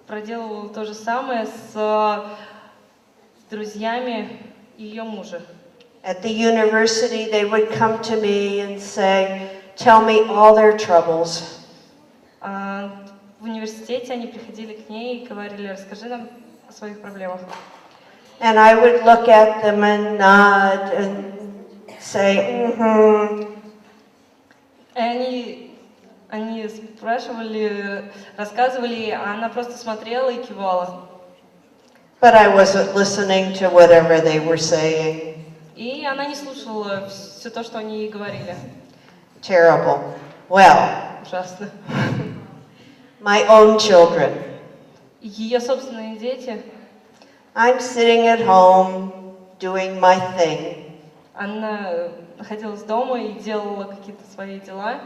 Speaker 2: проделывала то же самое с друзьями ее мужа.
Speaker 1: At the university, they would come to me and say, tell me all their troubles.
Speaker 2: В университете они приходили к ней и говорили: расскажи нам о своих проблемах.
Speaker 1: And I would look at them and nod and say,
Speaker 2: И они спрашивали, рассказывали, а она просто смотрела и кивала.
Speaker 1: But I wasn't listening to whatever they were saying.
Speaker 2: И она не слушала все то, что они ей говорили.
Speaker 1: Terrible. Well,
Speaker 2: Ужасно.
Speaker 1: my own children.
Speaker 2: Ее собственные дети,
Speaker 1: I'm sitting at home doing my thing.
Speaker 2: она находилась дома и делала какие-то свои дела.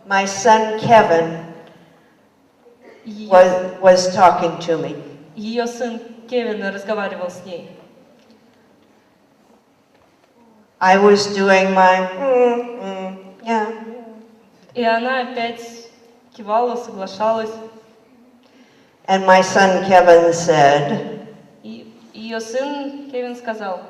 Speaker 1: My son Kevin was talking to me.
Speaker 2: Ее сын Кевин разговаривал с ней.
Speaker 1: I was doing my, yeah.
Speaker 2: И она опять кивала, соглашалась.
Speaker 1: And my son Kevin said,
Speaker 2: И ее сын Кевин сказал: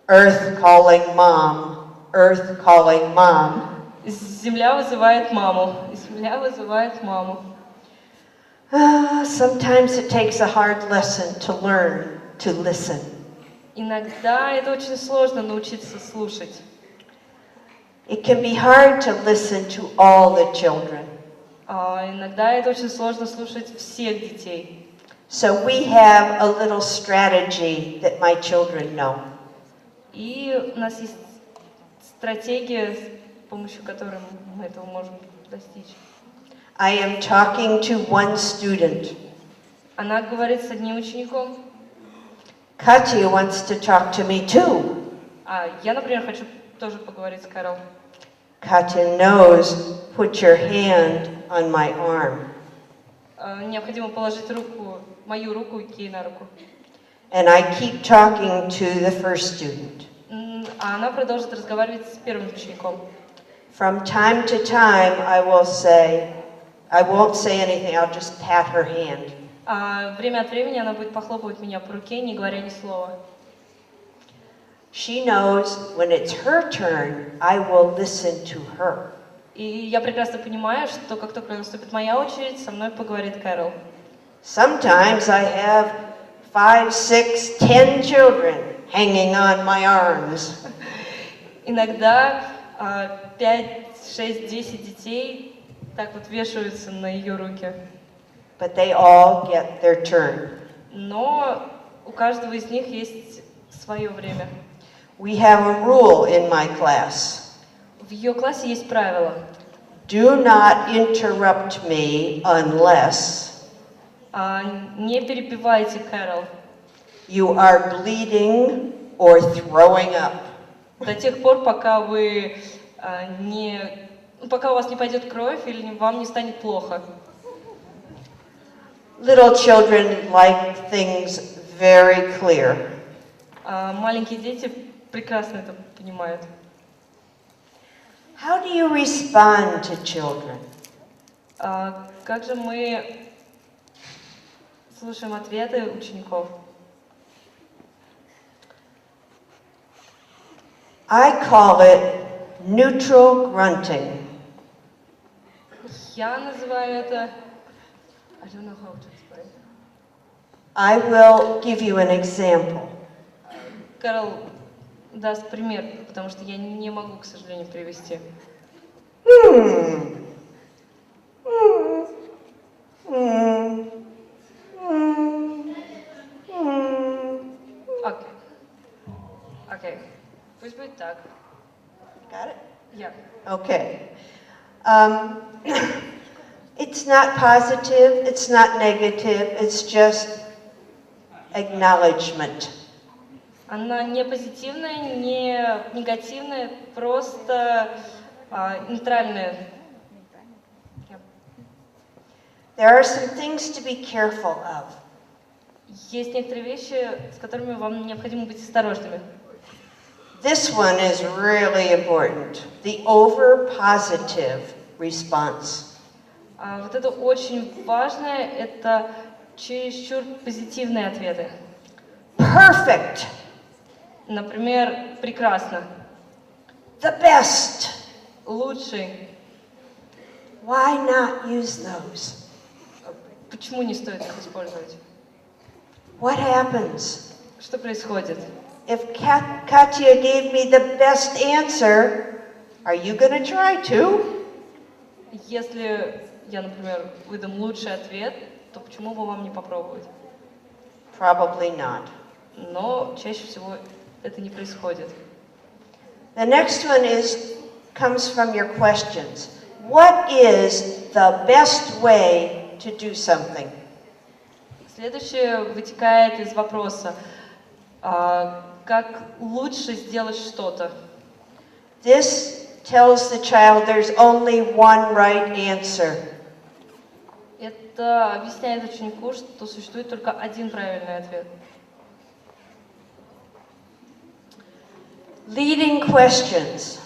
Speaker 1: Earth calling mom, Earth calling mom.
Speaker 2: Земля вызывает маму, земля вызывает маму.
Speaker 1: Sometimes it takes a hard lesson to learn to listen.
Speaker 2: Иногда это очень сложно научиться слушать.
Speaker 1: It can be hard to listen to all the children.
Speaker 2: Иногда это очень сложно слушать всех детей.
Speaker 1: So we have a little strategy that my children know.
Speaker 2: И у нас есть стратегия, с помощью которой мы этого можем достичь.
Speaker 1: I am talking to one student.
Speaker 2: Она говорит с одним учеником.
Speaker 1: Katya wants to talk to me too.
Speaker 2: Я, например, хочу тоже поговорить с Кэрол.
Speaker 1: Katya knows, put your hand on my arm.
Speaker 2: Необходимо положить мою руку ей на руку.
Speaker 1: And I keep talking to the first student.
Speaker 2: А она продолжит разговаривать с первым учеником.
Speaker 1: From time to time, I won't say anything, I'll just pat her hand.
Speaker 2: Время от времени она будет похлопывать меня по руке, не говоря ни слова.
Speaker 1: She knows when it's her turn, I will listen to her.
Speaker 2: И я прекрасно понимаю, что как только наступит моя очередь, со мной поговорит Кэрол.
Speaker 1: Sometimes I have 5, 6, 10 children hanging on my arms.
Speaker 2: Иногда 5, 6, 10 детей так вот вешаются на ее руки.
Speaker 1: But they all get their turn.
Speaker 2: Но у каждого из них есть свое время.
Speaker 1: We have a rule in my class.
Speaker 2: В ее классе есть правило.
Speaker 1: Do not interrupt me unless
Speaker 2: Не перебивайте Кэрол
Speaker 1: you are bleeding or throwing up.
Speaker 2: до тех пор, пока у вас не пойдет кровь или вам не станет плохо.
Speaker 1: Little children like things very clear.
Speaker 2: Маленькие дети прекрасно это понимают.
Speaker 1: How do you respond to children?
Speaker 2: Как же мы слушаем ответы учеников?
Speaker 1: I call it neutral grunting.
Speaker 2: Я называю это... I don't know how to explain.
Speaker 1: I will give you an example.
Speaker 2: Кэрол даст пример, потому что я не могу, к сожалению, привести. Окей. Окей. Пусть будет так.
Speaker 1: Got it?
Speaker 2: Я.
Speaker 1: Okay. It's not positive, it's not negative, it's just acknowledgement.
Speaker 2: Она не позитивная, не негативная, просто нейтральная.
Speaker 1: There are some things to be careful of.
Speaker 2: Есть некоторые вещи, с которыми вам необходимо быть осторожными.
Speaker 1: This one is really important. The over-positive response.
Speaker 2: Вот это очень важное, это чересчур позитивные ответы.
Speaker 1: Perfect.
Speaker 2: Например, прекрасно,
Speaker 1: The best.
Speaker 2: лучший.
Speaker 1: Why not use those?
Speaker 2: Почему не стоит их использовать?
Speaker 1: What happens?
Speaker 2: Что происходит?
Speaker 1: If Katya gave me the best answer, are you going to try to?
Speaker 2: Если я, например, выдам лучший ответ, то почему бы вам не попробовать?
Speaker 1: Probably not.
Speaker 2: Но чаще всего это не происходит.
Speaker 1: The next one comes from your questions. What is the best way to do something?
Speaker 2: Следующее вытекает из вопроса, как лучше сделать что-то.
Speaker 1: This tells the child there's only one right answer.
Speaker 2: Это объясняет ученику, что существует только один правильный ответ.
Speaker 1: Leading questions.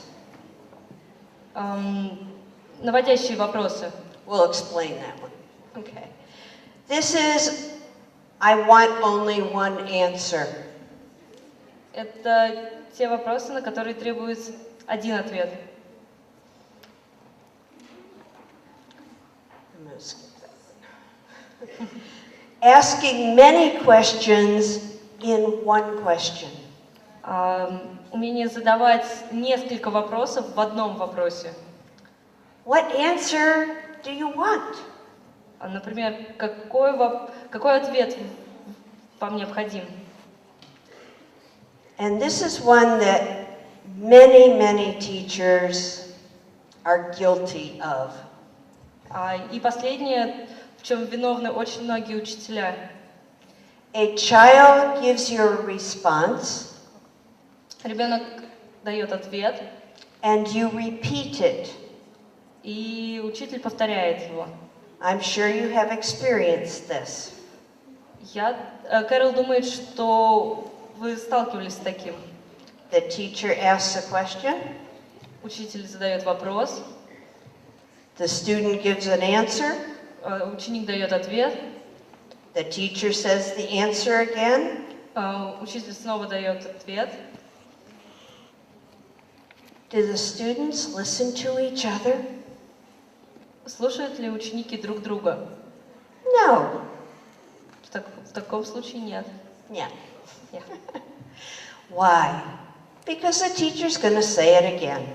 Speaker 2: Наводящие вопросы.
Speaker 1: We'll explain that one. Okay. This is, I want only one answer.
Speaker 2: Это те вопросы, на которые требуется один ответ.
Speaker 1: I'm going to skip that one. Asking many questions in one question.
Speaker 2: Умение задавать несколько вопросов в одном вопросе.
Speaker 1: What answer do you want?
Speaker 2: Например, какой ответ вам необходим?
Speaker 1: And this is one that many teachers are guilty of.
Speaker 2: И последнее, в чем виновны очень многие учителя.
Speaker 1: A child gives you a response,
Speaker 2: Ребенок дает ответ,
Speaker 1: and you repeat it.
Speaker 2: и учитель повторяет его.
Speaker 1: I'm sure you have experienced this.
Speaker 2: Кэрол думает, что вы сталкивались с таким.
Speaker 1: The teacher asks a question,
Speaker 2: Учитель задает вопрос,
Speaker 1: the student gives an answer,
Speaker 2: ученик дает ответ,
Speaker 1: the teacher says the answer again.
Speaker 2: Учитель снова дает ответ.
Speaker 1: Do the students listen to each other?
Speaker 2: Слушают ли ученики друг друга?
Speaker 1: No.
Speaker 2: В таком случае нет.
Speaker 1: Yeah.
Speaker 2: Нет.
Speaker 1: Why? Because the teacher's going to say it again.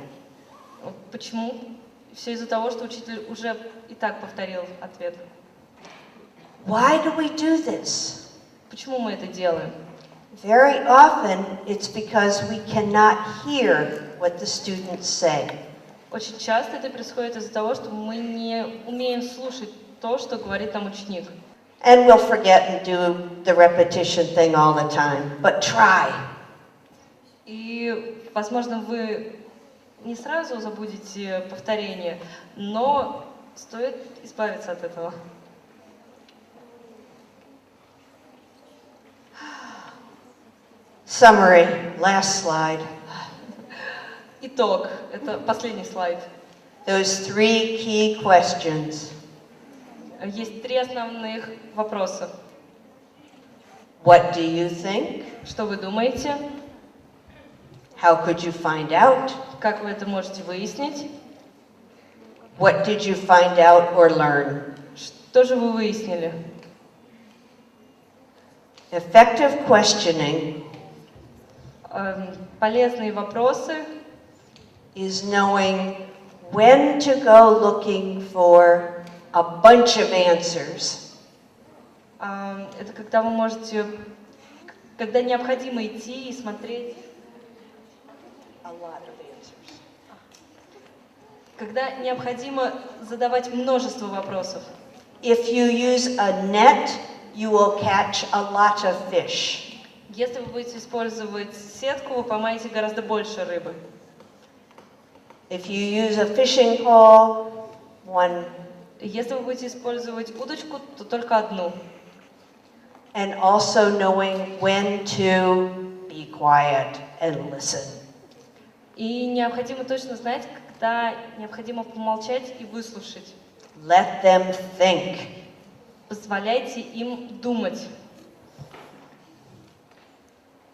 Speaker 2: Почему? Все из-за того, что учитель уже и так повторил ответ.
Speaker 1: Why do we do this?
Speaker 2: Почему мы это делаем?
Speaker 1: Very often it's because we cannot hear what the students say.
Speaker 2: Очень часто это происходит из-за того, что мы не умеем слушать то, что говорит нам ученик.
Speaker 1: And we'll forget and do the repetition thing all the time, but try.
Speaker 2: И, возможно, вы не сразу забудете повторение, но стоит избавиться от этого.
Speaker 1: Summary, last slide.
Speaker 2: Итог. Это последний слайд.
Speaker 1: Those three key questions.
Speaker 2: Есть три основных вопроса.
Speaker 1: What do you think?
Speaker 2: Что вы думаете?
Speaker 1: How could you find out?
Speaker 2: Как вы это можете выяснить?
Speaker 1: What did you find out or learn?
Speaker 2: Что же вы выяснили?
Speaker 1: Effective questioning
Speaker 2: Полезные вопросы
Speaker 1: is knowing when to go looking for a bunch of answers
Speaker 2: это когда вы можете, когда необходимо идти и смотреть,
Speaker 1: a lot of answers.
Speaker 2: когда необходимо задавать множество вопросов.
Speaker 1: If you use a net, you will catch a lot of fish.
Speaker 2: Если вы будете использовать сетку, вы поймаете гораздо больше рыбы.
Speaker 1: If you use a fishing pole, one,
Speaker 2: Если вы будете использовать удочку, то только одну.
Speaker 1: and also knowing when to be quiet and listen.
Speaker 2: И необходимо точно знать, когда необходимо помолчать и выслушать.
Speaker 1: Let them think.
Speaker 2: Позволяйте им думать.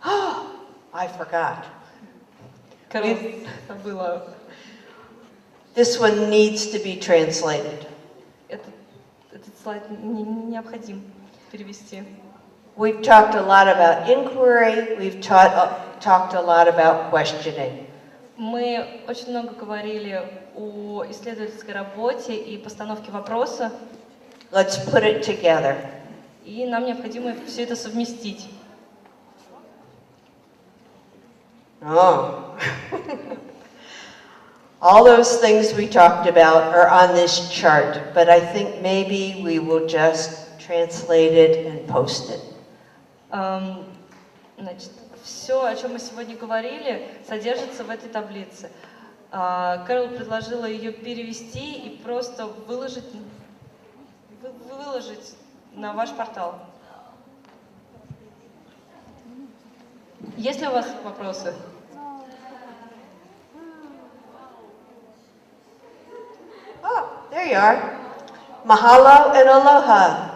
Speaker 1: I forgot.
Speaker 2: Кэрол забыла.
Speaker 1: This one needs to be translated.
Speaker 2: Этот слайд необходимо перевести.
Speaker 1: We've talked a lot about inquiry, we've talked a lot about questioning.
Speaker 2: Мы очень много говорили о исследовательской работе и постановке вопроса,
Speaker 1: Let's put it together.
Speaker 2: и нам необходимо все это совместить.
Speaker 1: Oh. All those things we talked about are on this chart, but I think maybe we will just translate it and post it.
Speaker 2: Значит, все, о чем мы сегодня говорили, содержится в этой таблице. Кэрол предложила ее перевести и просто выложить на ваш портал. Есть ли у вас вопросы?
Speaker 1: Oh, there you are. Mahalo and aloha.